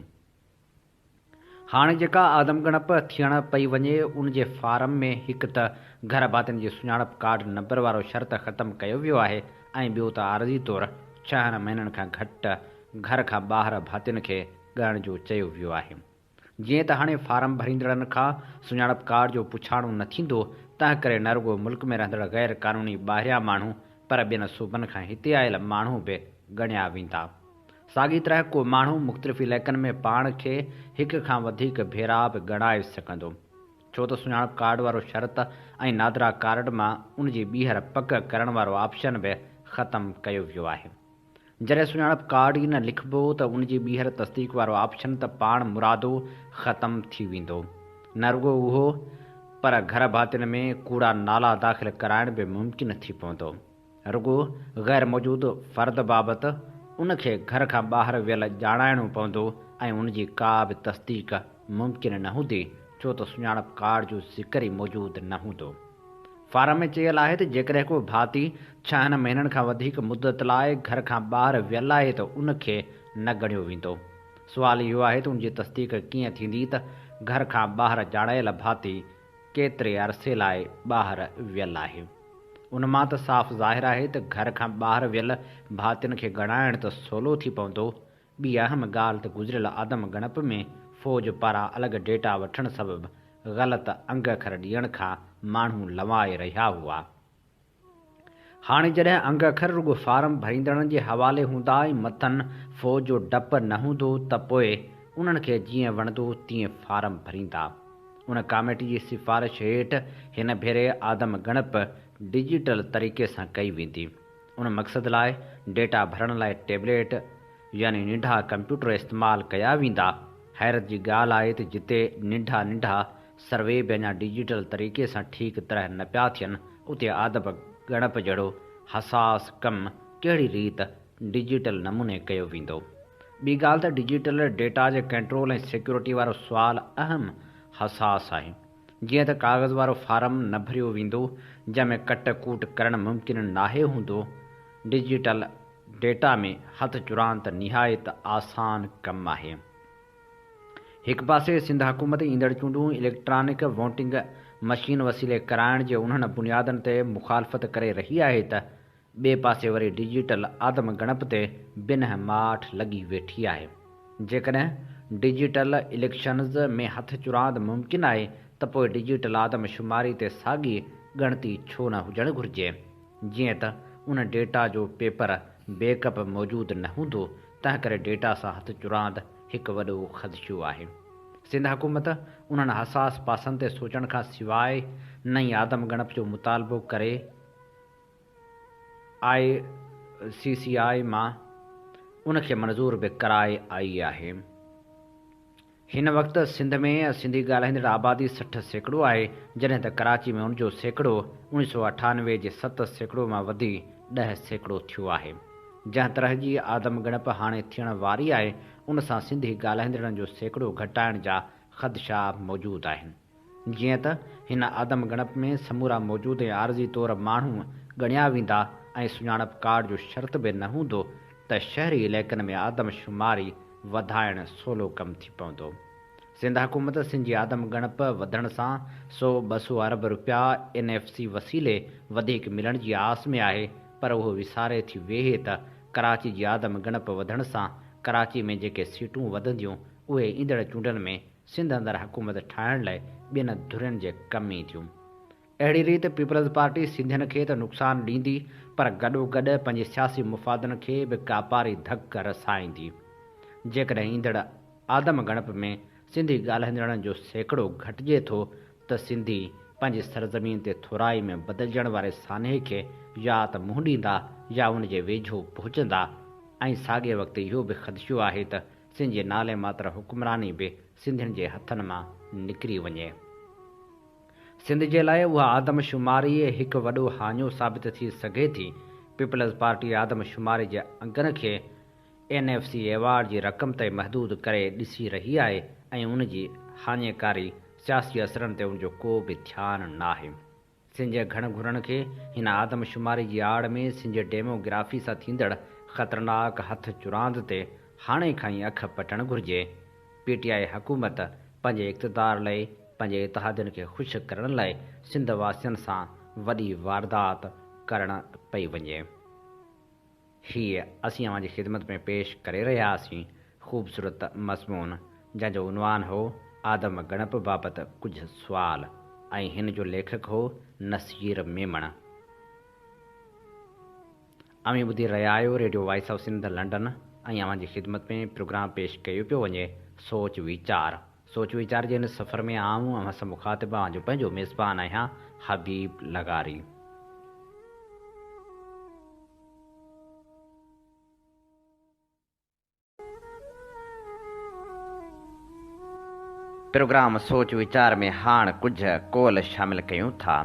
हाणे जेका आदम गणप थियण पई वञे उन जे फार्म में हिकु त घर भातियुनि जी सुञाणप कार्ड नंबर वारो शर्त ख़तमु कयो वियो आहे ऐं ॿियो त आरज़ी तौरु 6 महीननि खां घटि घर खां ॿाहिरि भातियुनि खे ॻणण जो चयो वियो आहे। जीअं त हाणे फार्म भरींदड़नि खां सुञाणप कार्ड जो पुछाणो न थींदो, तंहिं करे न रुॻो मुल्क में रहंदड़ ग़ैर क़ानूनी ॿाहिरियां माण्हू पर ॿियनि सूबनि खां हिते आयल माण्हू बि ॻणिया वेंदा। साॻी तरह को माण्हू मुख़्तलिफ़ इलाइक़नि में पाण खे हिक खां वधीक भेरा बि ॻणाए सघंदो, छो त सुञाणप कार्ड वारो शर्त ऐं नादरा कार्ड मां उन जी ॿीहर पक करण वारो ऑप्शन बि ख़तमु कयो वियो आहे। जॾहिं सुञाणप कार्ड ई न लिखिबो त उन जी ॿीहर तस्दीक वारो ऑप्शन त पाण मुरादो ख़तमु थी वेंदो। न रुॻो उहो, पर घर भातियुनि में कूड़ा नाला दाख़िल कराइण बि मुमकिन थी पवंदो। रुॻो ग़ैर मौजूदु फ़र्द बाबति उन खे घर खां ॿाहिरि वियल ॼाणाइणो पवंदो ऐं उन जी का बि तस्दीक मुमकिन न हूंदी, छो त सुञाणप कार्ड जो ज़िक्र ई मौजूदु न हूंदो। फार्म में चयल आहे त जेकॾहिं को भाती 6 महीननि खां वधीक मुदत लाइ घर खां ॿाहिरि वियल आहे त उन खे न ॻणियो वेंदो। सुवाल इहो आहे त उन जी तस्दीक कीअं थींदी त घर खां ॿाहिरि ॼाणायल भाती केतिरे अरसे लाइ ॿाहिरि वियल आहे। उन मां त साफ़ ज़ाहिर आहे त घर खां ॿाहिरि वियल भातियुनि खे ॻणाइण त सवलो थी पवंदो। ॿी अहम ॻाल्हि त गुज़िरियल आदम गणप में फ़ौज पारां अलॻि डेटा वठण सबबि ग़लति अंग अखर ॾियण खां माण्हू लवाए रहिया हुआ। हाणे जॾहिं अंग अखर रुॻो फार्म भरींदड़नि जे हवाले हूंदा ऐं मथनि फ़ौज जो डपु न हूंदो त पोइ उन्हनि खे जीअं वणंदो तीअं फार्म भरींदा। उन कमेटी जी सिफ़ारिश हेठि हिन भेरे आदम गणप डिजिटल तरीक़े सां कई वेंदी। उन मक़सद लाइ डेटा भरण लाइ टैबलेट यानी नंढा कंप्यूटर इस्तेमालु कया वेंदा। हैरत जी ॻाल्हि आहे त जिते नंढा सर्वे बि अञा डिजिटल तरीक़े सां ठीक तरह न पिया थियनि, उते आदम गणप जहिड़ो हसास कमु कहिड़ी रीति डिजिटल नमूने कयो वेंदो। ॿी ॻाल्हि त डिजिटल डेटा जे कंट्रोल ऐं सिक्योरिटी वारो सुवाल अहम हसास आहे। जीअं त कागज़ वारो फार्म न भरियो वेंदो जंहिंमें कट कूट करणु मुमकिन नाहे हूंदो, डिजिटल डेटा में हथ चुरांत निहायत आसान कमु आहे। हिकु पासे सिंध हुकूमत ईंदड़ चूंडूं इलेक्ट्रॉनिक वोटिंग मशीन वसीले कराइण जे उन्हनि बुनियादनि ते मुखालफ़त करे रही आहे त ॿिए पासे वरी डिजिटल आदम गणप ते बिन माठ लॻी वेठी आहे। जेकॾहिं डिजिटल इलेक्शन्स में हथ चुरांद मुमकिन आहे त पोइ डिजिटल आदमशुमारी ते साॻी ॻणती छो न हुजणु घुरिजे। जीअं त उन डेटा जो पेपर बैकअप मौजूदु न हूंदो, तंहिं करे डेटा सां हथ चुरांद हिकु वॾो ख़दशो आहे। सिंध हुकूमत उन्हनि हसास पासनि ते सोचण खां सवाइ नई आदम गणप जो मुतालबो करे ICCI मां उन खे मंज़ूर बि कराए आई आहे। हिन वक़्तु सिंध में सिंधी ॻाल्हाईंदड़ आबादी 60% आहे, जॾहिं त कराची में उनजो सैकड़ो 1998 जे 7% मां वधी 10% थियो आहे। जंहिं तरह जी आदम गणप हाणे थियण वारी आहे, उन सां सिंधी ॻाल्हाईंदड़नि जो सैकड़ो घटाइण जा ख़दशा मौजूदु आहिनि। जीअं त हिन आदम गणप में समूरा मौजूदु ऐं आरज़ी तौरु माण्हू ॻणिया वेंदा ऐं सुञाणप कार्ड जो शर्त बि न हूंदो त शहरी इलाइक़नि में आदमशुमारी वधाइण सवलो कमु थी पवंदो। सिंध हुकूमत सिंध जी आदम ॻणप वधण सां 100-200 अरब रुपया NFC वसीले वधीक मिलण जी आस में आहे, पर उहो विसारे थी वेहे त कराची जी आदम ॻणप वधण सां कराची में जेके सीटूं वधंदियूं उहे ईंदड़ चूंडनि में सिंध अंदरि हुकूमत ठाहिण लाइ ॿियनि धुरियुनि जे कम ईंदियूं। अहिड़ी रीति पीपल्स पार्टी सिंधियुनि खे त नुक़सानु ॾींदी, पर गॾोगॾु पंहिंजे सियासी मुफ़ादनि खे बि कापारी धक रसाईंदी। जेकॾहिं ईंदड़ आदम ॻणप में सिंधी ॻाल्हाईंदड़नि जो सैकड़ो घटिजे थो त सिंधी पंहिंजी सरज़मीन ते थोराई में बदिलजण वारे सान्हे खे या त मुंहुं ॾींदा या उन जे वेझो पहुचंदा। ऐं साॻिए वक़्तु इहो बि ख़दशो आहे त सिंध जे नाले मात्र हुकुमरानी बि सिंधियुनि जे हथनि मां निकिरी वञे। सिंध जे लाइ उहा आदमशुमारी हिकु वॾो हाञो साबित थी सघे थी। पीपल्स पार्टी आदमशुमारी जे अंगनि खे NFC एवार्ड जी रक़म ते महदूद करे ॾिसी रही आहे ऐं उन जी हाञेकारी सियासी असरनि ते उनजो को बि ध्यानु नाहे। सिंध जे घण घुरनि खे हिन आदमशुमारी जी आड़ में सिंध जे डेमोग्राफी सां थींदड़ ख़तरनाक हथ चुरांद ते हाणे खां ई अखि पटणु घुरिजे। PTI हुकूमत पंहिंजे इक़्तिदार लाइ पंहिंजे इतिहादियुनि खे ख़ुशि करण लाइ सिंध वासियुनि सां वॾी वारदात करणु पई वञे। हीअ असीं अव्हांजी ख़िदमत में पेश करे रहियासीं ख़ूबसूरत मज़मून, जंहिंजो उनवान हो आदम ॻणप बाबति कुझु सुवाल, ऐं हिन जो लेखक हो नसीर मेमण। अव्हां ॿुधी रहिया आहियो radio voice of Sindh London, ऐं अव्हांजी ख़िदमत में प्रोग्राम पेश कयो पियो वञे सोच वीचार। सोच वीचार जे हिन सफ़र में आऊं अव्हां सां मुख़ातिब जो पंहिंजो मेज़बान आहियां हबीब लगारी। प्रोग्राम सोच वीचार में हाणे कुझु कौल शामिल कयूं था।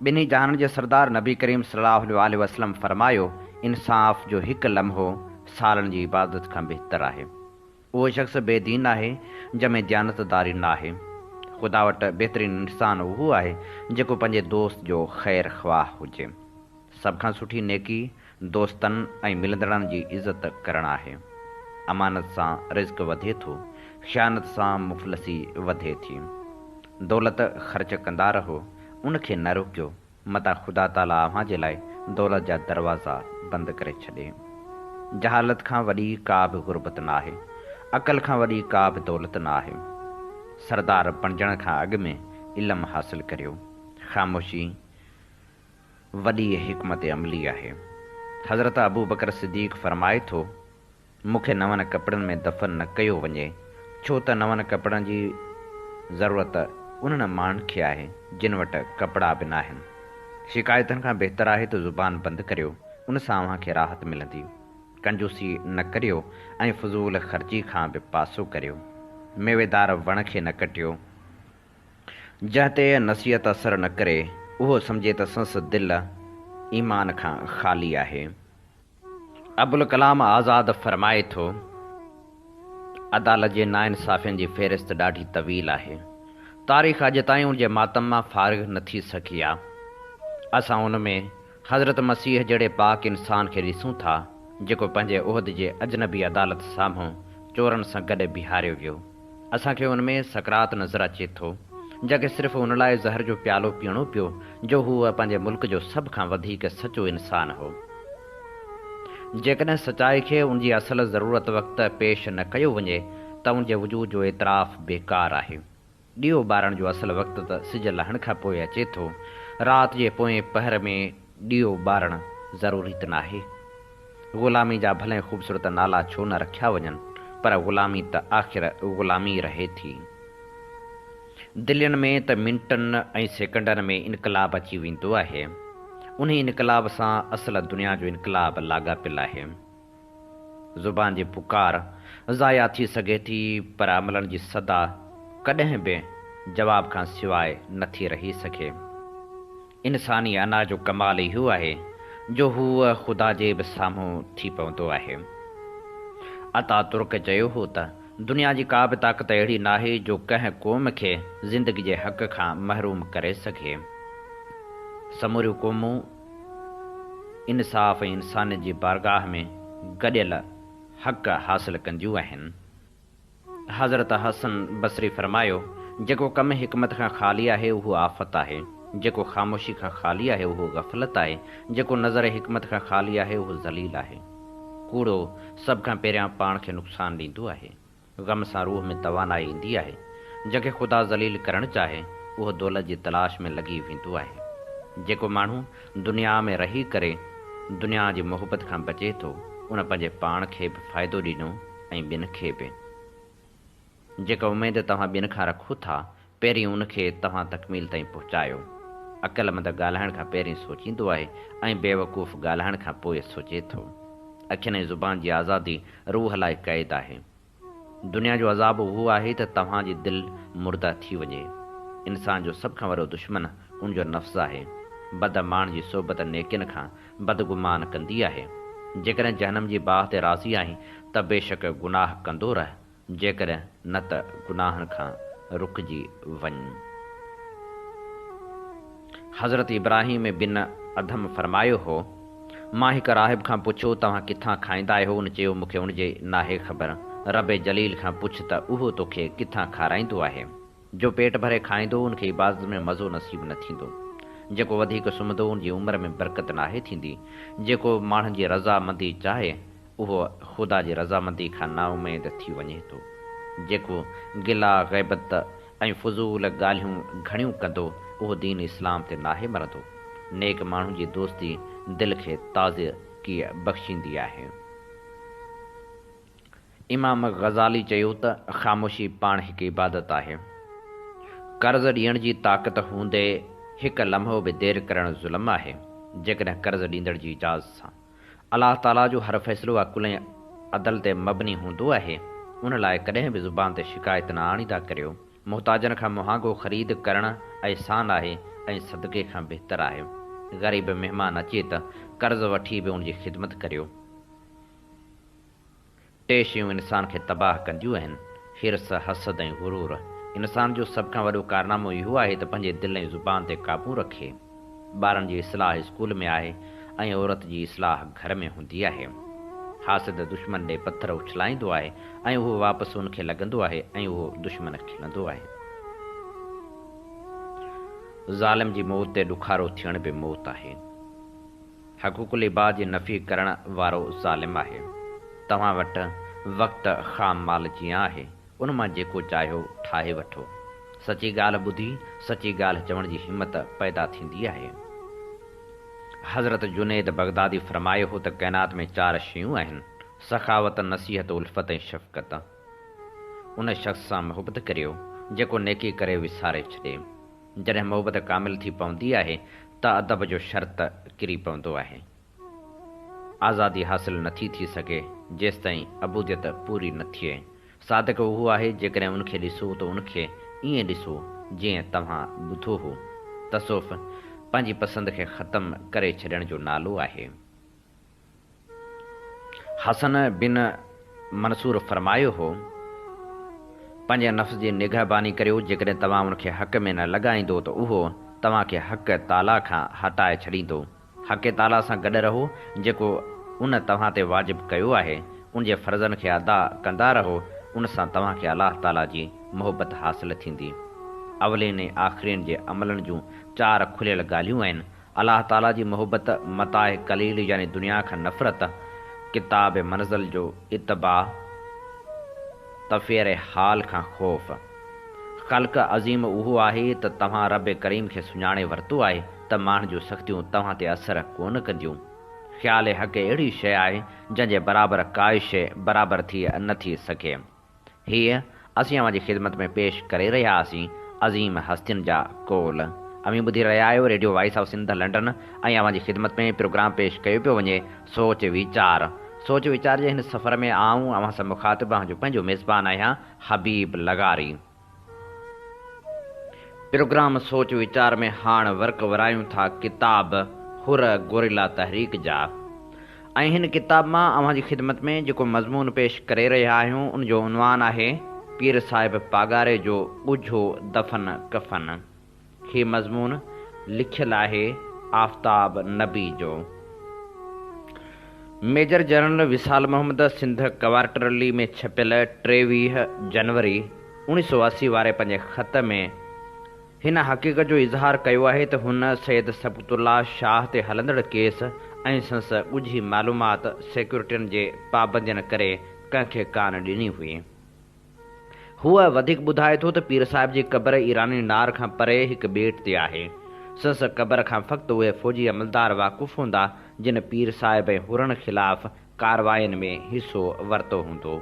ॿिन्ही जहान जे सरदार नबी करीम सल्लल्लाहु अलैहि वसल्लम फरमायो, इंसाफ़ जो हिकु लम्हो सालनि जी इबादत खां बहितर आहे। उहो शख़्स बेदीन आहे जंहिंमें दयानतदारी न आहे। ख़ुदा वटि बहितरीनु इंसानु उहो आहे जेको पंहिंजे दोस्त जो ख़ैर ख़्वाह हुजे। सभ खां सुठी नेकी दोस्तनि ऐं मिलंदड़नि जी इज़त करणु आहे। अमानत सां रिज़्क़ वधे थो, ख़यानत सां मुफ़लसी वधे थी। दौलत ख़र्च कंदा रहो, उनखे न रोकियो, मता ख़ुदा ताला अव्हां जे लाइ दौलत जा दरवाज़ा बंदि करे छॾे। जहालत खां वॾी का बि गुरबत न आहे, अक़ल खां वॾी का बि दौलत न आहे। सरदार बणजण खां अॻु में इल्मु हासिल करियो। ख़ामोशी वॾी हिकमत अमली आहे। हज़रत अबू बकर सिद्दीक़ फरमाए थो, मूंखे नवनि कपिड़नि में दफ़न न कयो वञे, छो त नवनि कपिड़नि जी ज़रूरत उन्हनि माण्हुनि खे आहे जिन वटि कपिड़ा बि न आहिनि। शिकायतुनि खां बहितर आहे त ज़ुबान बंदि करियो, उन सां अव्हांखे राहत मिलंदी। कंजूसी न करियो ऐं फज़ूल ख़र्ची खां बि पासो करियो। मेवेदार वण खे न कटियो, जंहिं ते नसीहत असरु न करे उहो सम्झे त संस दिलि ईमान खां ख़ाली आहे। अबुल कलाम आज़ाद फरमाए थो, अदालत जे नाइंसाफ़ियुनि जी फ़हिरिस्त ॾाढी तवील आहे। तारीख़ अॼु ताईं उनजे मातम मां फ़ारिग़ न थी सघी आहे। असां उन में हज़रत मसीह जहिड़े पाक इंसान खे ॾिसूं था जेको पंहिंजे उहिदे जे अजनबी अदालत साम्हूं चोरनि सां गॾु बीहारियो वियो। असांखे उन में सकरात नज़र अचे थो, जंहिंखे सिर्फ़ु उन लाइ ज़हर जो प्यालो पीअणो पियो जो हूअ पंहिंजे मुल्क जो सभ खां वधीक सचो इंसान हो। जेकॾहिं सचाई खे उनजी असल ज़रूरत वक़्तु पेश न कयो वञे त उनजे वजूद जो एतिराफ़ बेकार आहे। ॾीओ ॿारण जो असल वक़्तु त सिज लहण खां पोइ अचे थो। राति जे पोएं पहर में ॾीओ ॿारण ज़रूरी त नाहे। ग़ुलामी जा भले ख़ूबसूरत नाला छो न रखिया वञनि, पर ग़ुलामी त आख़िर ग़ुलामी रहे थी। दिलियुनि में त मिंटनि ऐं सेकंडनि में इनकलाब अची वेंदो आहे। उन इनकलाब सां असल दुनिया जो इनकलाब लाॻापियलु आहे। ज़ुबान जी पुकार ज़ाया थी सघे थी, पर अमलनि जी सदा कॾहिं बि जवाब खां सवाइ नथी रही सघे। इंसानी अना जो कमाल इहो आहे जो हूअ ख़ुदा जे बि साम्हूं थी पवंदो आहे। अता तुर्क चयो हो त दुनिया जी का बि ताक़त अहिड़ी नाहे जो कंहिं क़ौम खे ज़िंदगी जे हक़ खां महरूम करे सघे। समूरियूं क़ौमूं इंसाफ़ ऐं इंसानियत जी बारगाह में गॾियल हक़ हासिल कंदियूं आहिनि। हज़रत हसन बसरी फरमायो, जेको कमु हिकमत खां ख़ाली आहे उहो आफ़त आहे, जेको ख़ामोशी खां ख़ाली आहे उहो गफ़लत आहे, जेको नज़र हिकमत खां ख़ाली आहे उहो ज़लील आहे। कूड़ो सभ खां पहिरियां पाण खे नुक़सानु ॾींदो आहे। ग़म सां रूह में तवानाई ईंदी आहे। जंहिंखे ख़ुदा ज़लील करणु चाहे उहो दौलत जी तलाश में लॻी वेंदो आहे। जेको माण्हू दुनिया में रही करे दुनिया जी मोहबत खां बचे थो, उन पंहिंजे पाण खे बि फ़ाइदो ॾिनो ऐं ॿियनि खे बि। जेका उमेद तव्हां ॿियनि खां रखो था, पहिरीं उनखे तव्हां तकमील ताईं पहुचायो। अक़लमंद ॻाल्हाइण खां पहिरीं सोचींदो आहे ऐं बेवकूफ़ ॻाल्हाइण खां पोइ सोचे थो। अखियुनि ऐं ज़ुबान जी आज़ादी रूह लाइ क़ैद आहे। दुनिया जो अज़ाब उहो आहे त तव्हांजी दिलि मुर्दा थी वञे। इंसान जो सभ खां वॾो दुश्मन उनजो नफ़्स आहे। बद माण्हुनि जी सोबत नेकियुनि खां बदगुमान कंदी आहे। जेकॾहिं जहनम जी बाहि ते राज़ी आहीं त बेशक गुनाह कंदो रह, जेकॾहिं न त गुनाहनि खां रुकिजी वञ। हज़रत इब्राहिम बिन अदम फरमायो हो, मां हिकु राहिब खां पुछियो, तव्हां किथां खाईंदा आहियो? उन चयो, मूंखे उनजे नाहे ख़बर। रब जलील खां पुछ त उहो तोखे किथां खाराईंदो आहे। जो पेट भरे खाईंदो उनखे इबादत में मज़ो नसीब न थींदो। जेको वधीक सुम्हंदो उनजी उमिरि में बरकत नाहे थींदी। जेको माण्हुनि जी रज़ामंदी चाहे उहो ख़ुदा जी रज़ामंदी खां नाउमेद थी वञे थो। जेको गिला ग़ैबत ऐं फज़ूल ॻाल्हियूं घणियूं कंदो उहो दीन इस्लाम ते नाहे मरंदो। नेक माण्हुनि जी दोस्ती दिलि खे ताज़गी बख़्शींदी आहे। इमाम ग़ज़ाली चयो त ख़ामोशी पाण हिकु इबादत आहे। कर्ज़ ॾियण जी ताक़त हूंदे हिकु लम्हो बि देरि करणु ज़ुल्म आहे। जेकॾहिं कर्ज़ ॾींदड़ जी इजाज़त सां अलाह ताला जो हर फ़ैसिलो अकुल ऐं अदल ते मबनी हूंदो आहे, उन लाइ कॾहिं बि ज़ुबान ते शिकायत न आणींदा करियो। मुहताजनि खां मुहांगो ख़रीद करणु अहसान आहे ऐं सदक़े खां बहितर आहे। ग़रीब महिमान अचे त कर्ज़ वठी बि उनजी ख़िदमत करियो। टे शयूं इंसान खे तबाह कंदियूं आहिनि: हिर्स, हसद ऐं गुरूर। इंसान जो सभ खां वॾो कारनामो इहो आहे त पंहिंजे दिलि ऐं ज़ुबान ते काबू रखे। ॿारनि जी इस्लाह स्कूल में आहे ऐं औरत जी इस्लाह घर में हूंदी आहे। हासिद दुश्मन ॾे पथर उछलाईंदो आहे ऐं उहो वापसि उनखे लॻंदो आहे ऐं उहो दुश्मन खिलंदो आहे। ज़ालिम जी मौत ते ॾुखारो थियण बि मौत आहे। हक़ूक़ुल इबाद जी नफ़ी करण वारो ज़ालिम आहे। तव्हां वटि वक़्तु ख़ाम माल जीअं आहे, उन मां जेको चाहियो ठाहे वठो। सची ॻाल्हि ॿुधी सची ॻाल्हि चवण जी हिमत पैदा थींदी आहे। हज़रत जुनैद बगदादी फरमायो हो त काइनात में 4 शयूं आहिनि: सखावत, नसीहत, उल्फत ऐं शफ़क़त। उन शख़्स सां मोहबत करियो जेको नेकी करे विसारे छॾे। जॾहिं मोहबत कामिल थी पवंदी आहे त अदब जो शर्त किरी पवंदो आहे। आज़ादी हासिल नथी थी सघे जेसिताईं अबूदियत पूरी न थिए। सादिक उहो आहे जेकॾहिं उनखे ॾिसो त उनखे ईअं ॾिसो जीअं तव्हां ॿुधो हो। तसौफ़ पंहिंजी पसंदि खे ख़तमु करे छॾण जो नालो आहे। हसन बिन मंसूर फरमायो हो, पंहिंजे नफ़्स जी निगहबानी करियो। जेकॾहिं तव्हां उनखे हक़ में न लॻाईंदो त उहो तव्हांखे हक़ ताला खां हटाए छॾींदो। हक़ ताला सां गॾु रहो। जेको उन तव्हां ते वाजिबु कयो आहे उनजे फ़र्ज़नि खे अदा कंदा रहो। उन सां तव्हांखे अलाह ताला जी मोहबत हासिल थींदी। अवलिन ऐं आख़िरीन जे अमलनि जूं 4 खुलियल ॻाल्हियूं आहिनि: अलाह ताला जी मोहबत, मताए कलील यानी दुनिया खां नफ़रत, किताब मंज़िल जो इतबा, तफ़ेर हाल खां ख़ौफ़। ख़ल्क़ अज़ीम उहो आहे त तव्हां रब करीम खे सुञाणे वरितो आहे त माण्हुनि जूं सख़्तियूं तव्हां ते असर कोन कंदियूं। ख़्याल हक़ अहिड़ी शइ आहे जंहिंजे बराबरि काई शइ बराबरि थी नथी सघे। हीअ असीं अव्हां जी ख़िदमत में पेश करे रहिया हुआसीं अज़ीम हस्तियुनि जा कौल। अमीं ॿुधी रहिया आहियो radio voice of Sindh London ऐं अव्हां जी ख़िदमत में प्रोग्राम पेश कयो पियो वञे सोच वीचार। सोच वीचार जे हिन सफ़र में आऊं अव्हां सां मुख़ातिब जो पंहिंजो मेज़बान आहियां हबीब लगारी। प्रोग्राम सोच वीचार में हाणे वर्क वरायूं था किताब हुर गोरिल्ला तहरीक जा। ऐं हिन किताब मां अव्हां जी ख़िदमत में जेको मज़मून पेश करे रहिया आहियूं उनजो उनवान आहे पीर साहिब पागारे जो ॻुझो दफ़न कफ़न। हीउ मज़मून लिखियलु आहे आफ़ताब नबी जो। मेजर जनरल विशाल मोहम्मद सिंध क्वार्टरली में छपियल 23 जनवरी 1980 वारे पंहिंजे ख़त में हिन हक़ीक़त जो इज़हार कयो आहे त हुन सैयद सबक़तुल्लाह शाह ते हलंदड़ केस ऐं संस ॻुझी मालूमात सिक्योरिटियुनि जे पाबंदियुनि करे कंहिंखे कान ॾिनी हुई। हूअ वधीक ॿुधाए थो त पीर साहिब जी क़बर ईरानी नार खां परे हिकु ॿेट ते आहे। संस क़बर खां फ़क़्ति उहे फ़ौजी अमलदार वाक़ुफ़ हूंदा जिन पीर साहिब ऐं हुरनि ख़िलाफ़ कारवायुनि में हिसो वरितो हूंदो।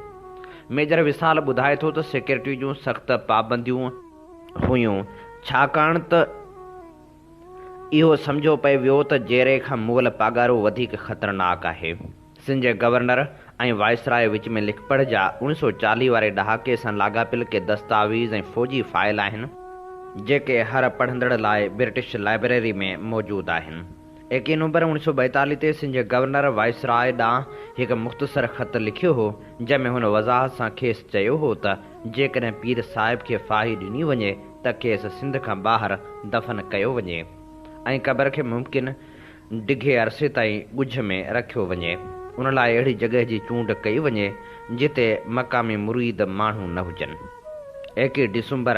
मेजर विशाल ॿुधाए थो त सिक्योरिटी जूं सख़्त पाबंदियूं हुयूं छाकाणि त इहो सम्झो पए वियो त जेरे खां मुग़ल पागारो वधीक ख़तरनाक आहे। सिंध जे गवर्नर ऐं वाइसराय विच में लिखपढ़ जा 1940 वारे ॾहाके सां लाॻापियल के दस्तावेज़ ऐं फ़ौजी फ़ाइल आहिनि जेके हर पढ़ंदड़ लाइ ब्रिटिश लाइब्रेरी में मौजूदु आहिनि। 21 नवंबर 1942 ते सिंध जे गवर्नर वाइसराय ॾांहुं हिकु मुख़्तसर ख़त लिखियो हो जंहिंमें हुन वज़ाहत सां खेसि चयो हो त जेकॾहिं पीर साहिब खे फाही ॾिनी वञे त खेसि सिंध खां ॿाहिरि दफ़न कयो वञे ऐं क़बर खे मुमकिन डिघे अरसे ताईं ॻुझ में रखियो वञे। उन लाइ अहिड़ी जॻह जी चूंड कई वञे जिते मक़ामी मुरीद माण्हू न हुजनि। 21 डिसंबर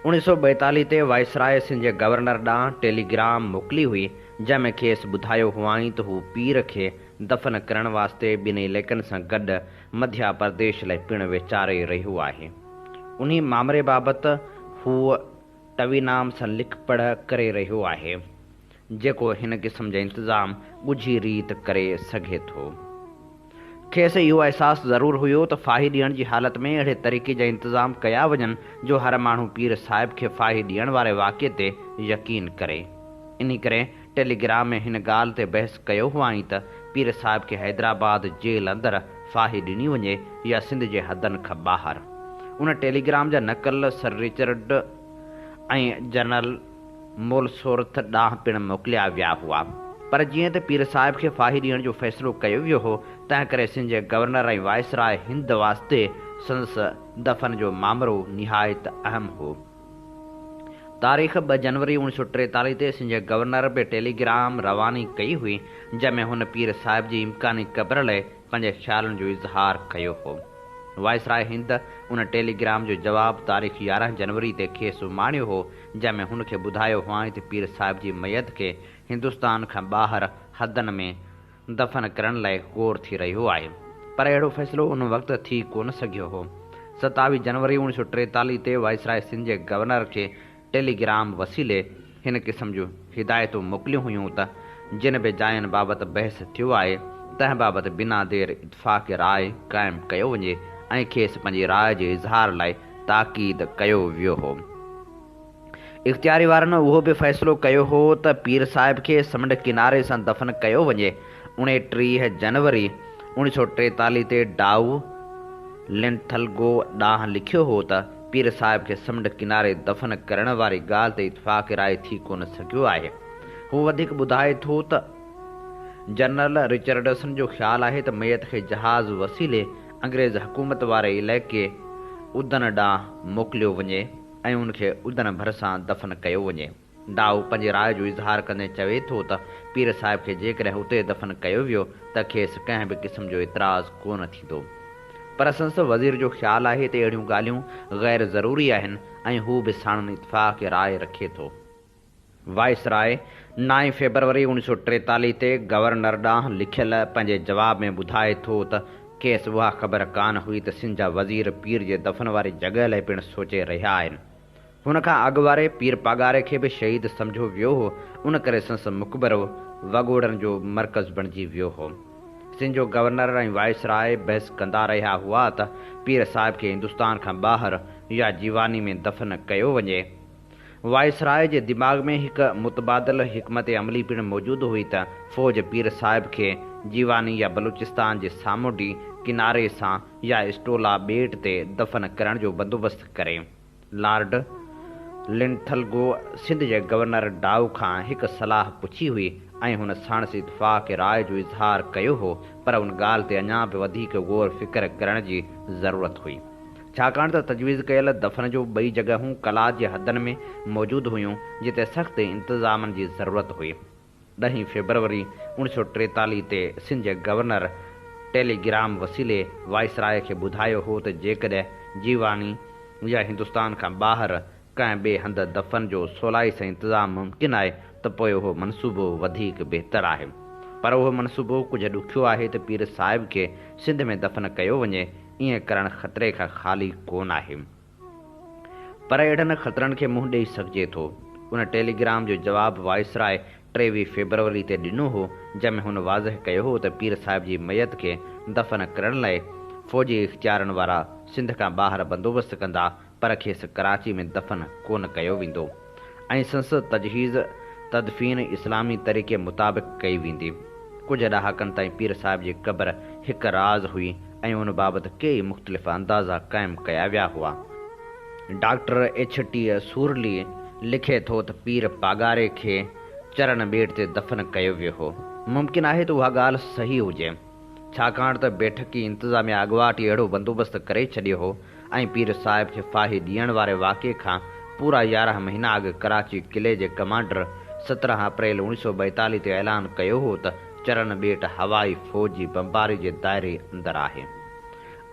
1942 ते वाइसराय सिंध जे गवर्नर ॾांहुं टेलीग्राम मोकिली हुई जंहिंमें खेसि ॿुधायो हुआईं त हू पीर खे दफ़न करण वास्ते ॿिन्ही इलाइक़नि सां गॾु मध्य प्रदेश लाइ पिणु वीचारे रहियो आहे। उन्ही मामले बाबति हू टवीनाम सां लिख पढ़ करे रहियो आहे जेको हिन क़िस्म जा इंतज़ाम ॻुझी रीत करे सघे थो। खेसि इहो अहसासु ज़रूरु हुयो त फाही ॾियण जी हालति में अहिड़े तरीक़े जा इंतज़ाम कया वञनि जो हर माण्हू पीर साहिब खे फाही ॾियण वारे वाक़े ते यकीन करे। इन करे टेलीग्राम में हिन ॻाल्हि ते बहस कयो हुआईं त पीर साहिब खे हैदराबाद जेल अंदरि फाही ॾिनी वञे या सिंध जे हदनि खां ॿाहिरि। उन टेलीग्राम जा नक़ल सर रिचर्ड ऐं जनरल मोलसोर्थ ॾांहुं पिणु मोकिलिया विया हुआ। पर जीअं त पीर साहिब खे फाही ॾियण जो फ़ैसिलो कयो वियो हो तंहिं करे सिंध जे गवर्नर ऐं वाइसराय हिंद वास्ते संस दफ़न जो मामिलो निहायत अहम हो। तारीख़ 2 जनवरी 1943 ते सिंध जे गवर्नर बि टेलीग्राम रवानी कई हुई जंहिंमें हुन पीर साहिब जी इम्कानी क़बर लाइ पंहिंजे ख़्यालनि जो इज़हार कयो हो। वाइसराय हिंद उन टेलीग्राम जो जवाबु तारीख़ 11 जनवरी ते खेसि सुम्हाणियो हो जंहिंमें हुनखे ॿुधायो हुआईं त पीर साहिब जी मैयत खे हिंदुस्तान खां ॿाहिरि हदनि में दफ़न करण लाइ ग़ौर थी रहियो आहे। पर अहिड़ो फ़ैसिलो उन वक़्तु थी कोन सघियो हो। 27 जनवरी 1943 ते वाइसराय सिंध जे गवर्नर खे टेलीग्राम वसीले हिन क़िस्म जूं हिदायतूं मोकिलियूं हुयूं त जिन बि जायुनि बाबति बहस थियो आहे तंहिं बाबति बिना देर इतफ़ाक़ राय क़ाइमु कयो वञे ऐं खेसि पंहिंजी राय जे इज़हार लाइ ताक़ीद कयो वियो हो। इख़्तियारी वारनि उहो बि फ़ैसिलो कयो हो त पीर साहिब खे समुंड किनारे सां दफ़न कयो वञे। 29 जनवरी 1943 ते डाउ लिंथलगो ॾांहुं लिखियो हो त पीर साहिब खे समुंड किनारे दफ़न करण वारी ॻाल्हि ते इतफ़ाक़ राय थी कोन सघियो आहे। हू वधीक ॿुधाए थो त जनरल रिचर्डसन जो ख़्यालु आहे त मैयत खे जहाज़ वसीले अंग्रेज़ हुकूमत वारे इलाइक़े उदन ॾांहुं मोकिलियो वञे ऐं उनखे उदन भरिसां दफ़न कयो वञे। डाउ पंहिंजी राय जो इज़हार कंदे चवे थो त पीर साहिब खे जेकॾहिं हुते दफ़न कयो वियो त खेसि कंहिं बि क़िस्म जो इतराज़ कोन थींदो। पर संसद वज़ीर जो ख़्यालु आहे त अहिड़ियूं ॻाल्हियूं ग़ैर ज़रूरी आहिनि ऐं हू बि साणनि इतफ़ाक़ राय रखे थो। वाइसराय 9 फरवरी 1943 ते गवर्नर ॾांहुं लिखियल पंहिंजे जवाब में ॿुधाए थो त खेसि उहा ख़बर कान हुई त सिंध जा वज़ीर पीर जे दफ़न वारी जॻह लाइ पिणु सोचे रहिया आहिनि। हुन खां अॻु वारे पीर पागारे खे बि शहीद सम्झो वियो हो। उन करे संस मुक़बरो वॻोड़नि जो मर्कज़ बणिजी वियो हो। सिंध जो गवर्नर ऐं वाइसराय बहस कंदा रहिया हुआ त पीर साहिब खे हिंदुस्तान खां ॿाहिरि या जीवानी में दफ़न कयो वञे। वाइसराय जे दिमाग़ में हिकु मुतबादिल हिकमत अमली पिणु मौजूदु हुई त फ़ौज पीर साहिब खे जीवानी या बलूचिस्तान जे सामुंडी किनारे सां या स्टोला ॿेट ते दफ़न करण जो बंदोबस्तु करे। लॉर्ड लिंथलगो सिंध जे गवर्नर डाउ खां हिकु सलाह पुछी हुई ऐं हुन साणसि इतफ़ाक़ राय जो इज़हार कयो हो पर उन ॻाल्हि ते अञा बि वधीक ग़ौर फ़िक्र करण जी ज़रूरत हुई छाकाणि त तजवीज़ कयल दफ़न जो ॿई जॻहूं कलात जे हदनि में मौजूदु हुयूं जिते सख़्त इंतज़ामनि जी ज़रूरत हुई। 10 फरवरी 1943 ते सिंध जे गवर्नर टेलीग्राम वसीले वाइसराय खे ॿुधायो हो त जेकॾहिं जीवानी या हिंदुस्तान खां ॿाहिरि कंहिं ॿिए हंधि दफ़न जो सवलाई सां इंतज़ाम मुमकिन आहे त पोइ उहो मनसूबो वधीक बहितरु आहे। पर उहो मनसूबो कुझु ॾुखियो आहे त पीर साहिब खे सिंध में दफ़न कयो वञे। ईअं करणु ख़तरे खां ख़ाली कोन आहे, पर अहिड़नि ख़तरनि खे मुंहुं ॾेई सघिजे थो। उन टेलीग्राम जो जवाबु वाइसराय 23 फरवरी ते ॾिनो हो, जंहिंमें हुन वाज़ह कयो हो त पीर साहिब जी मैयत खे दफ़न करण लाइ फ़ौजी इख़्तियारनि वारा सिंध खां ॿाहिरि बंदोबस्तु कंदा, पर खेसि कराची में दफ़न कोन कयो वेंदो ऐं संसद तजहीज़ तदफ़ीन इस्लामी तरीक़े मुताबिक़ कई वेंदी। कुझु ॾहाकनि ताईं पीर साहिब जी क़बर हिकु राज़ हुई ऐं उन बाबति कई मुख़्तलिफ़ अंदाज़ा क़ाइमु कया विया हुआ। Doctor H.T. सूरली लिखे थो त पीर पागारे खे चरण ॿेट ते दफ़न कयो वियो हो। मुमकिन आहे त उहा ॻाल्हि सही हुजे, छाकाणि त बैठकी इंतिज़ामिया अॻुवाट अहिड़ो बंदोबस्तु करे छॾियो हो ऐं पीर साहिब खे फाही ॾियण वारे वाक़े खां पूरा 11 महीना अॻु कराची क़िले जे कमांडर 17 अप्रैल 1942 ते ऐलान कयो हो त चरण ॿेट हवाई फ़ौज जी बमबारी जे दायरे अंदरि आहे।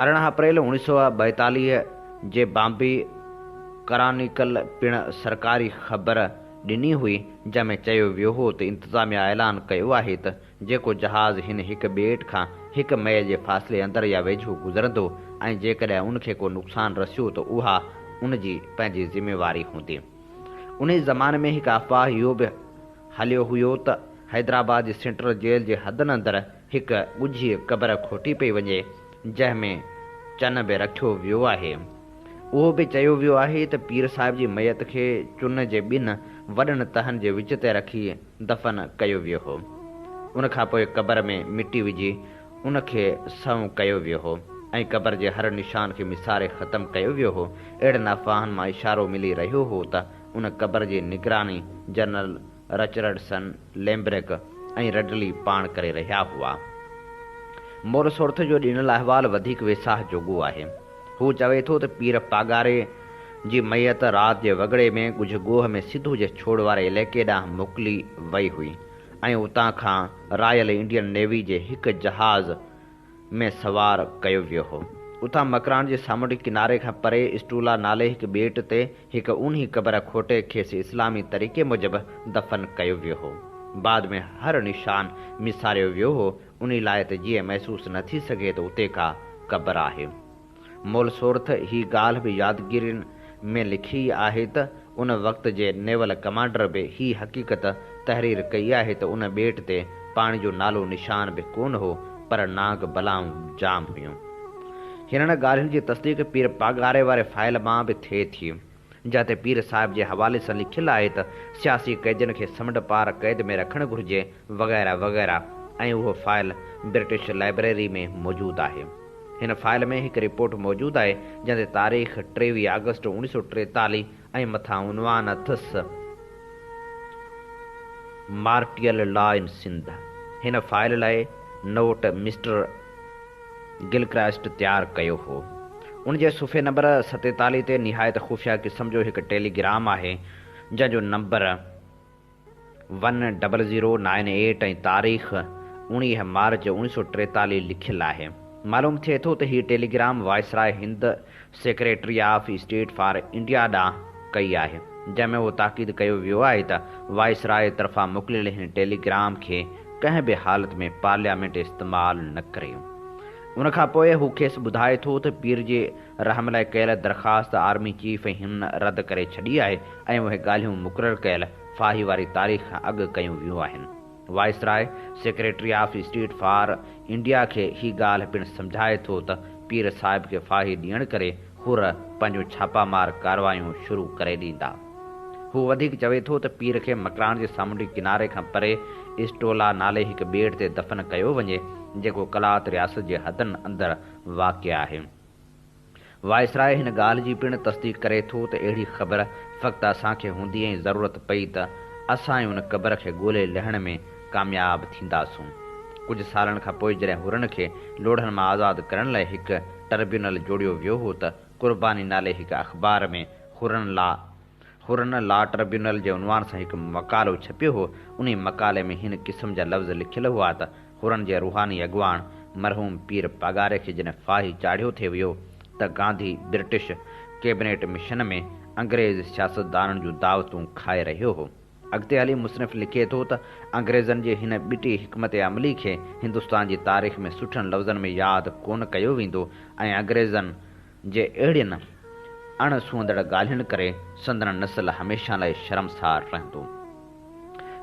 18 अप्रैल 1942 जे बॉम्बे क्रॉनिकल पिणु सरकारी ख़बर ॾिनी हुई, जंहिंमें चयो वियो हो त इंतिज़ामिया ऐलान कयो आहे त जेको जहाज़ हिन हिकु ॿेट खां 1 मई जे फ़ासिले अंदरि या वेझो गुज़रंदो ऐं जेकॾहिं उनखे को नुक़सानु रसियो त उहा उनजी पंहिंजी ज़िम्मेवारी हूंदी। उन ज़माने में हिकु अफ़वाह इहो बि हलियो हुयो त हैदराबाद जी सेंट्रल जेल जे हदनि अंदरि हिकु ॻुझी क़बर खोटी पई वञे, जंहिंमें चन बि रखियो वियो आहे। उहो बि चयो वियो आहे त पीर साहिब जी मैयत खे चुन जे 2 वॾनि तहनि जे विच ते रखी दफ़न कयो वियो हो। उनखां पोइ क़बर में मिटी विझी उनखे सऊं कयो वियो हो ऐं क़बर जे हर निशान खे मिसारे ख़तमु कयो वियो हो। अहिड़नि अफ़वाहनि मां इशारो मिली रहियो हो त उन क़बर जी निगरानी जनरल रचर्डसन, लैम्ब्रेक ऐं रडली पाण करे रहिया हुआ। मोरसोर्थ जो ॾिनल अहवालु वधीक वेसाह जोॻो आहे। हू चवे थो त पीर पागारे जी मैयत राति जे वॻड़े में कुझु ॻोह में सिधू जे छोड़ वारे इलाइक़े ॾांहुं मोकिली वई हुई ऐं उतां खां रॉयल इंडियन नेवी जे हिकु जहाज़ में सवार कयो वियो हो। उतां मकरान जे सामुंडी किनारे खां परे स्टूला नाले हिकु ॿेट ते हिकु उन्ही क़बर खोटे खेसि इस्लामी तरीक़े मूजिबि दफ़न कयो वियो हो। बाद में हर निशान मिसारियो वियो हो, उन लाइ त जीअं महसूसु न थी सघे त उते का क़बर आहे। मोलसोर्थ ही ॻाल्हि बि यादगिरियुनि में लिखी आहे त उन वक़्त जे नेवल कमांडर बि ही हक़ीक़त तहरीर कई आहे त उन ॿेट ते पाणी जो नालो निशान बि कोन हो, पर नाग बलाऊं जाम हुयूं। हिननि ॻाल्हियुनि जी तस्दीक पीर पागारे वारे फाइल मां बि थिए थी, जिते पीर साहिब जे हवाले सां लिखियलु आहे त सियासी कैदियुनि खे समुंड पार कैद में रखणु घुरिजे वग़ैरह वग़ैरह, ऐं उहो फाइल ब्रिटिश लाइब्रेरी में मौजूदु आहे। हिन फाइल में हिकु रिपोर्ट मौजूदु आहे जंहिं ते तारीख़ 23 अगस्त 1943 ऐं मथां उनवान अथसि मार्टियल लॉ इन सिंध। हिन फाइल लाइ नोट मिस्टर गिलक्रास्ट तयारु कयो हो। उन जे सुफ़े नंबर 47 ते निहायत ख़ुफ़िया क़िस्म जो हिकु टेलीग्राम आहे, जंहिंजो नंबर 10098 ऐं तारीख़ 19 मार्च 1943 लिखियलु आहे। मालूम थिए थो त हीअ Telegram viceroy Hind secretary of state for India ॾांहुं कई आहे, जंहिंमें उहो ताक़ीद कयो वियो आहे त वाइसराय तरफ़ां मोकिलियल हिन टेलीग्राम खे कंहिं बि हालति में पार्लियामेंट इस्तेमालु न करे। उनखां पोइ हू खेसि ॿुधाए थो त पीर जे रहम लाइ कयल दरख़्वास्त आर्मी चीफ हिन रद्द करे छॾी आहे ऐं उहे ॻाल्हियूं मुक़ररु कयल फाही वारी तारीख़ खां अॻु कयूं वियूं आहिनि। Viceroy secretary of state for India खे ही ॻाल्हि पिणु सम्झाए थो त पीर साहिब खे फाही ॾियण करे हुर पंहिंजूं छापामार कार्रवायूं शुरू करे ॾींदा। हू वधीक चवे थो त पीर खे मकरान जे सामुंडी किनारे खां परे स्टोला नाले हिकु ॿेट ते दफ़न कयो वञे, जेको कलात रियासत जे हदनि अंदरि वाक़िअ आहे। वाइसराय हिन ॻाल्हि जी पिणु तस्दीक करे थो त अहिड़ी ख़बर फ़क़्ति असांखे हूंदी ऐं ज़रूरत पई त असां उन क़बर खे ॻोल्हे लहण में कामयाब थींदासूं। कुझु सालनि खां पोइ जॾहिं हुरन खे लोढ़नि मां आज़ादु करण लाइ हिकु ट्रिब्यूनल जोड़ियो वियो हो त कुर्बानी नाले हिकु अख़बार में हुरन लॉ ट्रिब्यूनल जे उनवान सां हिकु मक़ालो छपियो हो। उन मक़ाले में हिन क़िस्म जा लफ़्ज़ लिखियल हुआ त हुरन जे रूहानी अॻुवान मरहूम पीर पगारे खे जॾहिं फाही चाढ़ियो थिए वियो त गांधी ब्रिटिश कैबिनेट मिशन में अंग्रेज़ सियासतदाननि जूं दावतूं खाए रहियो हो। अॻिते हली मुसनिफ़ लिखे थो त अंग्रेज़नि जे हिन ॿिटी हिकमत अमली खे हिंदुस्तान जी तारीख़ में सुठनि लफ़्ज़नि में यादि कोन कयो वेंदो ऐं अंग्रेज़नि जे अहिड़ियुनि अणसूंदड़ ॻाल्हियुनि करे संदन नस्ल हमेशह लाइ शर्मसार रहंदो।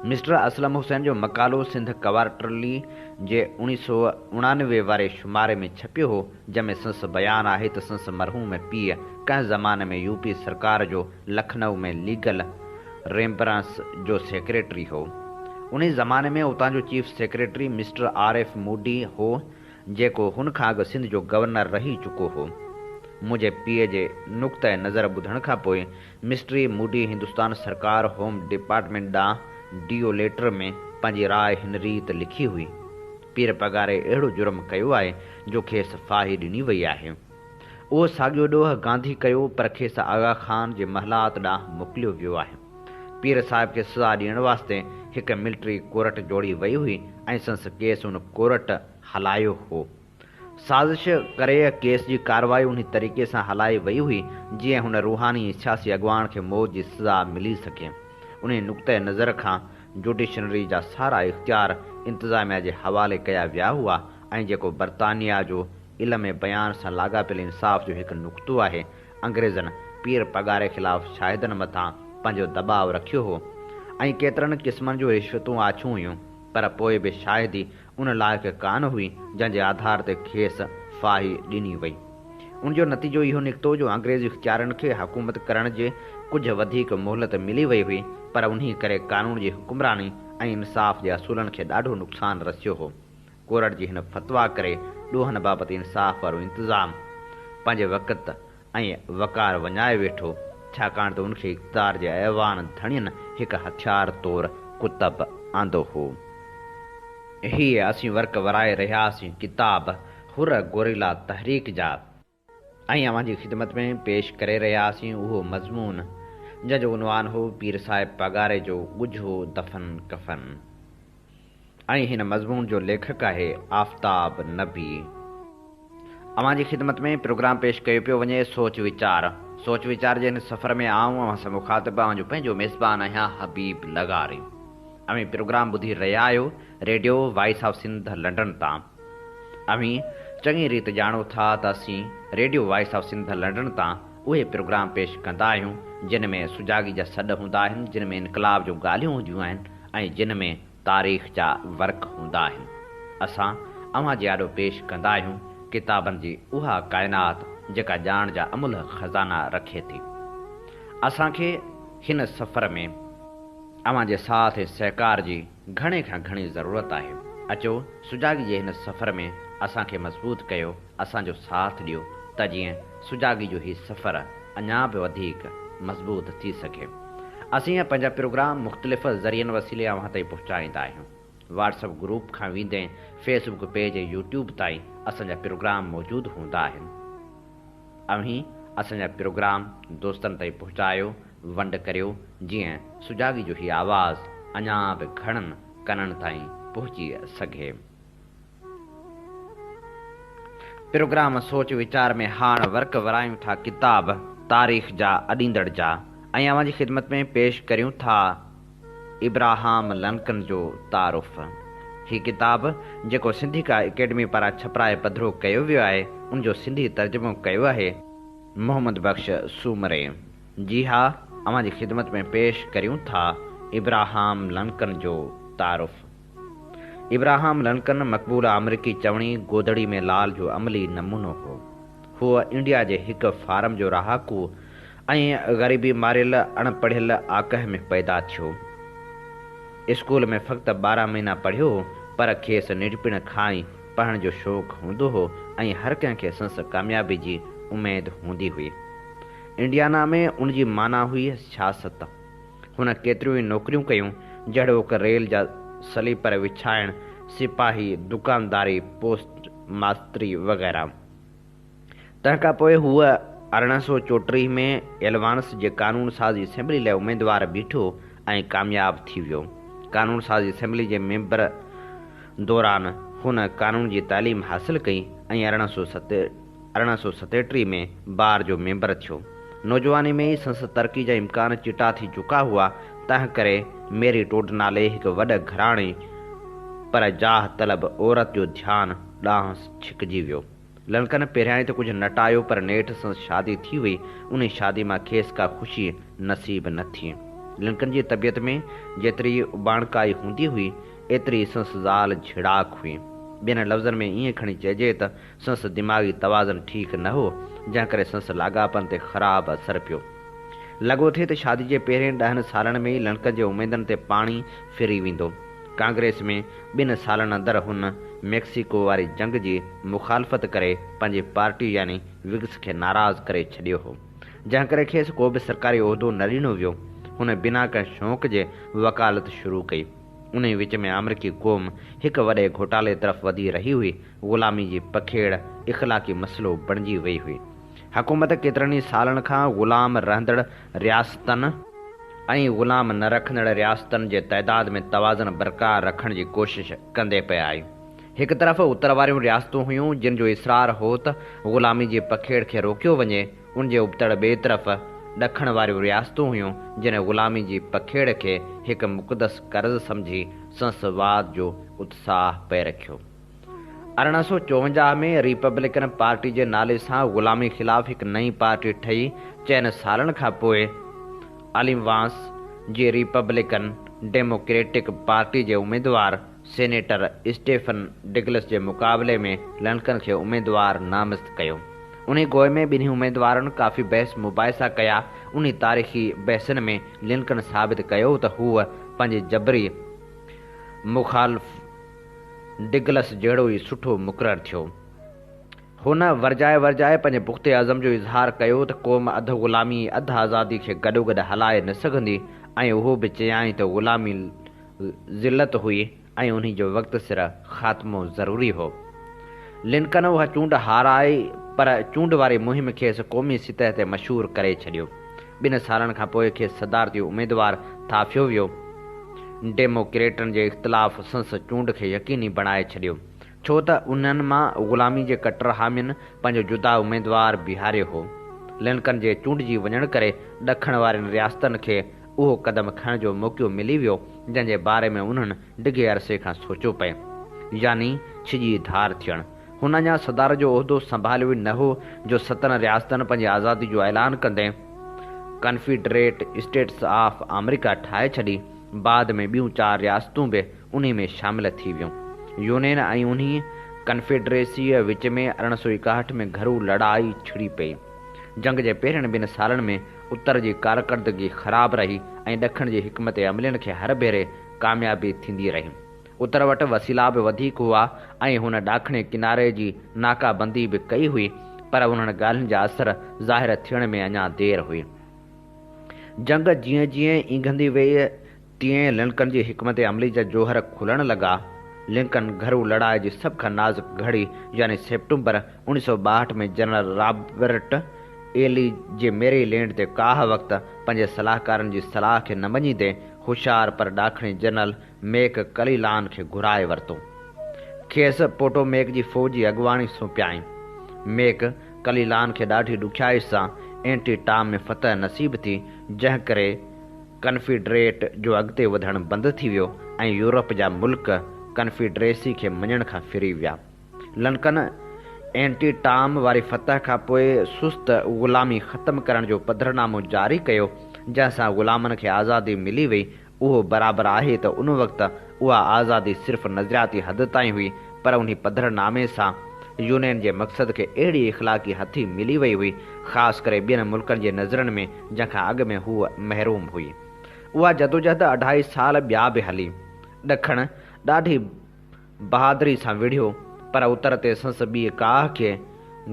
मिस्टर असलम हुसैन जो मक़ालो सिंध क्वार्टरली जे 1999 वारे शुमारे में छपियो हो, जंहिंमें संस बयानु आहे त संस मरहूम पीउ कंहिं ज़माने में यूपी सरकार जो लखनऊ में लीगल रेम्बरांस जो सेक्रेटरी हो। उन ज़माने में उतां जो chief secretary mister RF Moody हो, जेको हुन खां अॻु सिंध जो गवर्नर रही चुको हो। मुंहिंजे पीउ जे नुक़्ते नज़र ॿुधण खां पोइ मिस्टर मूडी हिंदुस्तान सरकार होम डिपार्टमेंट ॾांहुं DO लेटर में पंहिंजी राय हिन रीति लिखी हुई। पीर पगारे अहिड़ो जुर्म कयो आहे जो खेसि फाही ॾिनी वई आहे। उहो साॻियो ॾोह गांधी कयो, पर खेसि आगा खान जे महलात ॾांहुं मोकिलियो वियो आहे। पीर साहिब खे सज़ा ॾियण वास्ते हिकु मिलिट्री कोर्ट जोड़ी वई हुई ऐं संस केस उन कोर्ट हलायो हो। साज़िश करे केस जी कार्रवाई उन तरीक़े सां हलाई वई हुई जीअं हुन रूहानी सियासी अॻवान खे मौत जी सज़ा मिली सघे। उन नुक़्ते नज़र खां जुडिशनरी जा सारा इख़्तियार इंतिज़ामिया जे हवाले कया विया हुआ ऐं जेको बरतानिया जो इल्म बयान सां लाॻापियल इंसाफ़ जो हिकु नुक़्तो आहे, अंग्रेज़नि पीर पगारे ख़िलाफ़ शाहिदनि मथां पंहिंजो दबाव रखियो हो ऐं केतिरनि क़िस्मनि जूं रिश्वतूं आछियूं हुयूं, पर पोइ बि शायदि उन लाइक़ु कान हुई जंहिंजे आधार ते खेसि फाही ॾिनी वई। उनजो नतीजो इहो निकितो जो अंग्रेज़ी इख़्तियारनि खे हुकूमत करण जे कुझु वधीक मोहलत मिली वई हुई, पर उन्ही करे कानून जी हुकुमरानी ऐं इंसाफ़ जे असूलनि खे ॾाढो नुक़सानु रसियो हो। कोर्ट जी हिन फतवा करे ॾोहनि बाबति इंसाफ़ वारो इंतिज़ाम पंहिंजे वक़्त ऐं वक़ार वञाए वेठो, छाकाणि त उनखे इक़्तिदार जे ऐवान धणियुनि हिकु हथियार तौरु कुतब आंदो हो। हीअ असीं वर्क वराए रहियासीं किताब हुर गोरिला तहरीक जा ऐं अव्हां जी ख़िदमत में पेश करे रहियासीं उहो मज़मून जंहिंजो उनवान हो पीर साहिब पगारे जो ॻुझो दफ़न कफ़न। ऐं हिन मज़मून जो लेखक आहे आफ़ताब नबी। अव्हां जी ख़िदमत में प्रोग्राम पेश कयो पियो वञे सोच वीचार जे हिन सफ़र में आऊं अव्हां सां मुख़ातिब अव्हां जो पंहिंजो मेज़बान आहियां हबीब लगारी। अव्हीं प्रोग्राम ॿुधी रहिया आहियो radio voice of Sindh London तां। अव्हीं चङी रीति ॼाणो था त असीं radio voice of Sindh London तां उहे प्रोग्राम पेश कंदा आहियूं जिन में सुजागी जा सॾ हूंदा आहिनि, जिन में इनकलाब जूं ॻाल्हियूं हूंदियूं आहिनि ऐं जिन में तारीख़ जा वर्क हूंदा आहिनि। असां अव्हां जे आॾो पेश कंदा आहियूं किताबनि जी उहा काइनात जेका ॼाण जा अमुल ख़ज़ाना रखे थी। असांखे हिन सफ़र में अव्हां जे साथ ऐं सहकार जी घणे खां घणी ज़रूरत आहे। अचो सुजागी जे हिन सफ़र में असांखे मज़बूत कयो, असांजो साथ ॾियो त जीअं सुजागी जो हीउ सफ़र अञा बि वधीक मज़बूत थी सघे। असीं पंहिंजा प्रोग्राम मुख़्तलिफ़ ज़रियनि वसीले अव्हां ताईं पहुचाईंदा आहियूं। व्हाट्सअप ग्रुप खां वेंदे फेसबुक पेज ऐं यूट्यूब ताईं असांजा प्रोग्राम मौजूदु हूंदा आहिनि। अव्हीं असांजा प्रोग्राम दोस्तनि ताईं पहुचायो, वंड करियो, जीअं सुजागी जो हीउ आवाज़ अञा बि घणनि कननि ताईं पहुची सघे। प्रोग्राम सोच वीचार में हाणे वर्क वरायूं था किताब तारीख़ जा अॾींदड़ जा ऐं अव्हां जी ख़िदमत में पेश करियूं था इब्राहिम लिंकन जो तारुफ़। हीउ किताब जेको सिंधिका एकेडमी पारां छपराए पधिरो कयो वियो आहे उनजो सिंधी तर्जुमो कयो आहे मोहम्मद बख़्श सूमरे। जी हा, अव्हां जी ख़िदमत में पेश करियूं था इब्राहिम लिंकन जो तारुफ़। इब्राहिम लिंकन मक़बूल अमरीकी चवणी गोदड़ी में लाल जो अमली नमूनो हो। हूअ इंडिया जे हिकु फार्म जो रहाकू ऐं ग़रीबी मारियल अणपढ़ियल आकह में पैदा थियो। स्कूल में फ़क़्ति 12 महीना पढ़ियो, पर खेसि निंढपिण खां ई पढ़ण जो शौक़ु हूंदो हो ऐं हर कंहिंखे संस कामयाबी जी उमेद हूंदी हुई। इंडियाना में उनजी माना हुई सियासत। हुन केतिरियूं ई नौकरियूं कयूं, जहिड़ो कि रेल जा स्लीपर विछाइण, सिपाही, दुकानदारी, पोस्ट मास्तरी वग़ैरह। तंहिंखां पोइ हूअ 1834 में एलवांस जे कानून साज़ी असेंबली लाइ उमेदवार बीठो ऐं कामयाब थी वियो। कानून साज़ी असेंबली जे मेंबर दौरान हुन कानून जी तालीम हासिल कई ऐं 1837 में बार जो मेंबर थियो। नौजवानी में ही संसद तरक़ी जा इम्कान चिटा थी चुका हुआ, तंहिं करे मेरी टोड नाले हिकु वॾ घराणे पर जाह तलब औरत जो ध्यानु ॾांहुं छिकिजी वियो। लड़कन पहिरियां ई त कुझु नटायो, पर नेठ सां शादी थी हुई। उन शादी मां खेसि का ख़ुशी नसीब न थी। लड़कन जी तबियत में जेतिरी उबाणकाई हूंदी हुई, एतिरी संस ज़ाल झिड़ाक हुई। ॿियनि लफ़्ज़नि में ईअं खणी चइजे त संस दिमाग़ी तवाज़न ठीकु न हो, जंहिं करे संस लाॻापन ते ख़राबु असरु पियो। लॻो थिए त शादी जे पहिरें 10 सालनि में ई लड़कनि जे उमेदनि ते पाणी फिरी वेंदो। कांग्रेस में 2 सालनि अंदरि हुन मैक्सिको वारी जंग जी मुखालफ़त करे पंहिंजी पार्टी यानी विग्स खे नाराज़ करे छॾियो हो, जंहिं करे खेसि को बि सरकारी उहिदो न ॾिनो वियो। हुन बिना कंहिं शौक़ जे वकालत शुरू कई। उन विच में अमरीकी क़ौम हिकु वॾे घोटाले तरफ़ वधी रही हुई। ग़ुलामी जी पखेड़ इख़लाक़ी मसइलो बणिजी वई हुई। हुकूमत केतिरनि ई सालनि खां ग़ुलाम रहंदड़ रियासतनि ऐं ग़ुलाम न रखंदड़ रियासतनि जे तइदाद में तवाज़न बरक़रार रखण जी कोशिश कंदे पिया आई। हिकु तरफ़ उत्तर वारियूं रियासतूं हुयूं जिन जो इसरार हो त ग़ुलामी जी पखेड़ खे रोकियो वञे। उन जे उबतड़ ॿिए तरफ़ ॾखण वारियूं रियासतूं हुयूं जिन ग़ुलामी जी पखेड़ खे हिकु मुक़दस कर्ज़ सम्झी संसवाद जो उत्साह पे रखियो। 1854 में रिपब्लिकन पार्टी जे नाले सां ग़ुलामी ख़िलाफ़ हिकु नई पार्टी ठही। 4 सालनि खां पोइ अलिवांस जी रिपब्लिकन डेमोक्रेटिक पार्टी जे उम्मीदवार सेनेटर स्टीफन डिगलस जे मुक़ाबले में लड़कनि खे उम्मीदवार नामज़द कयो। उन गोए में ॿिन्ही उम्मीदवारनि काफ़ी बहस मुबाहिसा कया। उन तारीख़ी बहसनि में लिंकन साबित कयो त हूअ पंहिंजे जबरी मुखालिफ़ डिगलस जहिड़ो ई सुठो मुक़ररु थियो। हुन वरजाए पंहिंजे पुख़्ते अज़म जो इज़हार कयो त क़ौम अधु ग़ुलामी अधु आज़ादी खे गॾोगॾु हलाए न सघंदी, ऐं उहो बि चयाईं त ग़ुलामी ज़िलत हुई ऐं उन जो वक़्तु सिर ख़ात्मो ज़रूरी हो। लिंकन उहा चूंड हाराई, पर चूंड वारी मुहिम खेसि क़ौमी सतह ते मशहूरु करे छॾियो। 2 सालनि खां पोइ खेसि सदारती उम्मीदवार थापियो वियो। डेमोक्रेटनि जे इख़्तिलाफ़ संस चूंड खे यकीनी बणाए छॾियो, छो त उन्हनि मां ग़ुलामी जे कट्टर हामियुनि पंहिंजो जुदा उम्मीदवार बीहारियो हो। लिंकन जे चूंडिजी वञण करे ॾखण वारनि रियासतनि खे उहो क़दम खणण जो मौक़ो मिली वियो जंहिं जे बारे में उन्हनि डिघे अरसे खां सोचियो पिए, यानी छिॼी धार थियणु। हुन अञा सदार जो उहिदो संभालियो ई न हो जो 7 रियासतनि पंहिंजी आज़ादी जो ऐलान कंदे कन्फिडरेट स्टेट्स ऑफ अमेरिका ठाहे छॾी। बाद में ॿियूं 4 रियासतूं बि उन में शामिल थी वियूं। यूनियन ऐं उन कन्फेडरेसीअ विच में 1861 में घरू लड़ाई छिड़ी पई। जंग जे पहिरियनि 2 सालनि में उत्तर जी कारकर्दगी ख़राब रही ऐं ॾखण जी हिकमत अमलियुनि खे हर भेरे कामयाबी थींदी रही। उत्तर वटि वसीला बि वधीक हुआ ऐं हुन ॾाखणे किनारे जी नाकाबंदी बि कई हुई, पर उन्हनि ॻाल्हियुनि जा असर ज़ाहिर थियण में अञा देर हुई। जंग जीअं जीअं ईंघंदी वई तीअं लिंकन जी हिकमत अमली जा जोहर खुलण लॻा। लिंकन घरू लड़ाई जी सभ खां नाज़ुक घड़ी यानी सेप्टेम्बर 1962 में जनरल रॉबर्ट ए ली जे मेरीलैंड ते काह वक़्तु पंहिंजे सलाहकारनि जी सलाह खे न मञींदे होशियार पर ॾाखणी जनरल मैक कलीलान खे घुराए वरितो। खेसि पोटोमेक जी फ़ौज जी अॻुवाणी सौंपियाई। मैक कलीलान खे ॾाढी ॾुखियाई सां एंटीटाम में फतह नसीब थी, जंहिं करे कन्फिडरेट जो अॻिते वधणु बंदि थी वियो ऐं यूरोप जा मुल्क कन्फिडरेसी खे मञण खां फिरी विया। लिंकन एंटीटाम वारी फतह खां पोइ सुस्त ग़ुलामी ख़तमु करण जो पधरनामो जारी कयो, जंहिंसां ग़ुलामनि खे आज़ादी मिली वई। उहो बराबरि आहे त उन वक़्तु उहा आज़ादी सिर्फ़ु नज़रियाती हद ताईं हुई, पर उन पधरनामे सां यूनियन जे मक़सद खे अहिड़ी इख़लाक़ी हथी मिली वई हुई, ख़ासि करे ॿियनि मुल्कनि जे नज़रनि में जंहिंखां अॻु में हूअ महरूम हुई। उहा जदोजहद 2.5 साल ॿिया बि हली। ॾखण ॾाढी बहादुरी सां विढ़ियो, पर उतर ते संस ॿी काह खे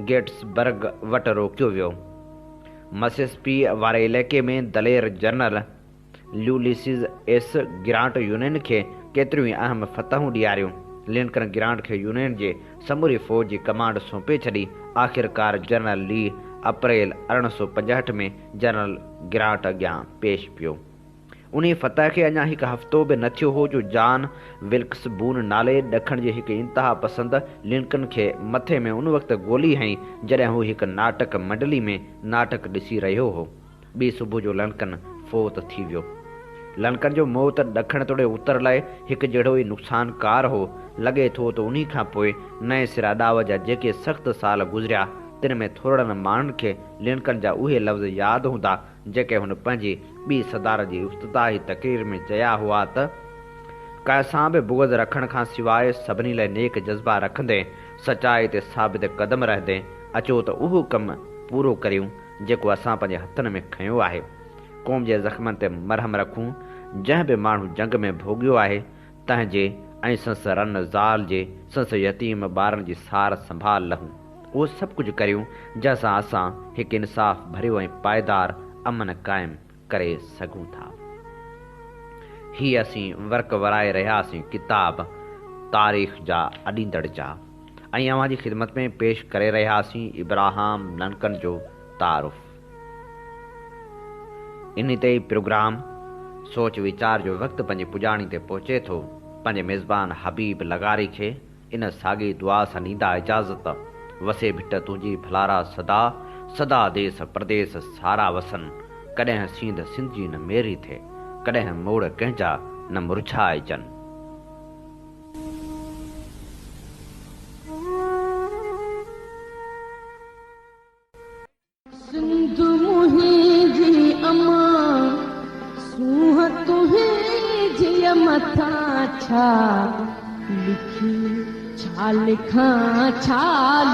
गेट्सबर्ग वटि रोकियो वियो। मिसिसिपी वारे इलाइक़े में दलेर general Ulysses S Grant union खे केतिरियूं ई अहम फतहूं ॾियारियूं। लिंकन ग्रांट खे यूनियन जे समूरी फ़ौज जी कमांड सौंपे छॾी। आख़िरकार जनरल ली अप्रैल 1865 में जनरल ग्रांट अॻियां पेश पियो। उन फतह खे अञा हिकु हफ़्तो बि न थियो हो जो जॉन विल्क्स बून नाले ॾखण जे हिकु इंतिहा पसंदि लिंकन खे मथे में उन वक़्तु गोली हईं जॾहिं हू हिकु नाटक मंडली में नाटक ॾिसी रहियो हो। ॿी सुबुह जो लिंकन फ़ौत थी वियो। लिंकन जो मौत ॾखण तोड़े उतर लाइ हिकु जहिड़ो ई नुक़सानकार हो। लॻे थो त उन खां पोइ नए सिरा ॾाव जा जेके सख़्तु साल गुज़रिया तिन में थोरनि माण्हुनि खे लिंकन जा उहे लफ़्ज़ यादि हूंदा जेके हुन पंहिंजी ॿी सदार जी इफ़्तिताही तक़रीर में चया हुआ त कंहिंसां बि बुग़्ज़ रखण खां सवाइ सभिनी लाइ नेक जज़्बा रखंदे सचाई ते साबित क़दम रहंदे अचो त उहो कमु पूरो करियूं जेको असां पंहिंजे हथनि में खयो आहे। क़ौम जे ज़ख़्मनि ते मरहम रखूं जंहिं बि माण्हू जंग में भोॻियो आहे तंहिंजे ऐं संस रन ज़ाल जे संस यतीम ॿारनि जी सार संभाल लहूं। उहो सभु कुझु करियूं जंहिंसां असां हिकु इंसाफ़ भरियो ऐं पाइदार अमन क़ाइमु करे सघूं था। हीअ असीं वर्क वराए रहियासीं किताब तारीख़ जा अॾींदड़ जा ऐं अव्हां जी ख़िदमत में पेश करे रहियासीं इब्राहिम लिंकन जो तारुफ़। इन ते प्रोग्राम सोच वीचार जो वक़्तु पंहिंजी पुॼाणी ते पहुचे थो। पंहिंजे मेज़बान हबीब लगारी खे इन साॻी दुआ सां ॾींदा इजाज़त। वसे भिट तुंहिंजी भलारा सदा सदा देस प्रदेश सारा वसन। कॾहिं सींध सिंध जी न मेरी थे कॾहिं मोड़ कंहिंजा न मुरझाइजनि। सिंध मुंहिंजी अमा सूंह तुंहिंजी मथां छा लिखी छा लिखां छा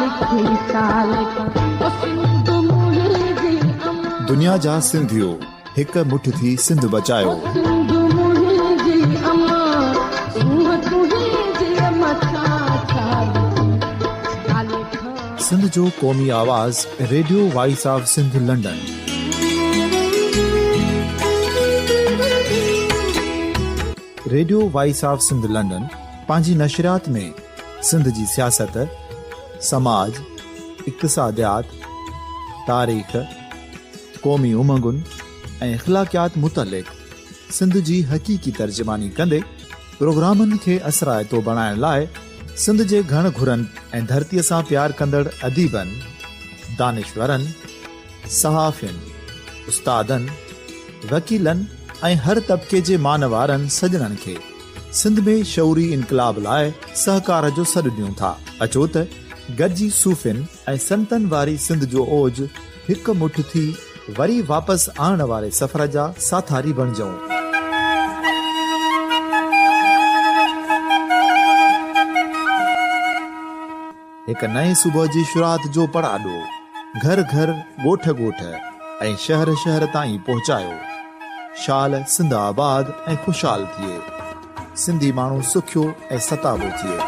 लिखी छा लिखां सिंध मुंहिंजी अमा। दुनिया जा सिंधियो हिक मुठ थी सिंध बचायो। सिंध मुंहिंजी अमा सूंह तुंहिंजी मथां छा लिखी छा लिखां। सिंध जो क़ौमी आवाज़ radio voice of Sindh London. Radio voice of Sindh London पंहिंजी नशरियात में सिंध जी सियासत, समाज, इक़्तिसादियात, तारीख़, क़ौमी उमंगुनि ऐं इख़्लाक़ियात मुतलिक़ सिंध जी हक़ीक़ी तर्जुमानी कंदे प्रोग्रामनि खे असराइतो बणाइण लाइ सिंध जे घण घुरनि ऐं धरतीअ सां प्यार कंदड़ अदीबनि, दानिश्वरनि, सहाफ़ियुनि, उस्तादनि, वकीलनि ऐं हर तबिके जे मानवारनि सजणनि खे सिंध में शऊरी इनक़लाब लाइ सहकार जो सॾु ॾियूं था। अचो त गॾिजी सूफ़ियुनि ऐं संतनि वारी सिंध जो ओज हिकु मुठ थी वरी वापसि आणण वारे सफ़र जा साथारी बणिजऊं। हिकु नए सुबुह जी शुरूआत जो पड़ाॾो घर घर ॻोठ ॻोठ ऐं शहर शहर ताईं पहुचायो। शाल सिंध आबाद ऐं ख़ुशहाल थिए। सिंधी माण्हू सुखियो ऐं सताबो थिए।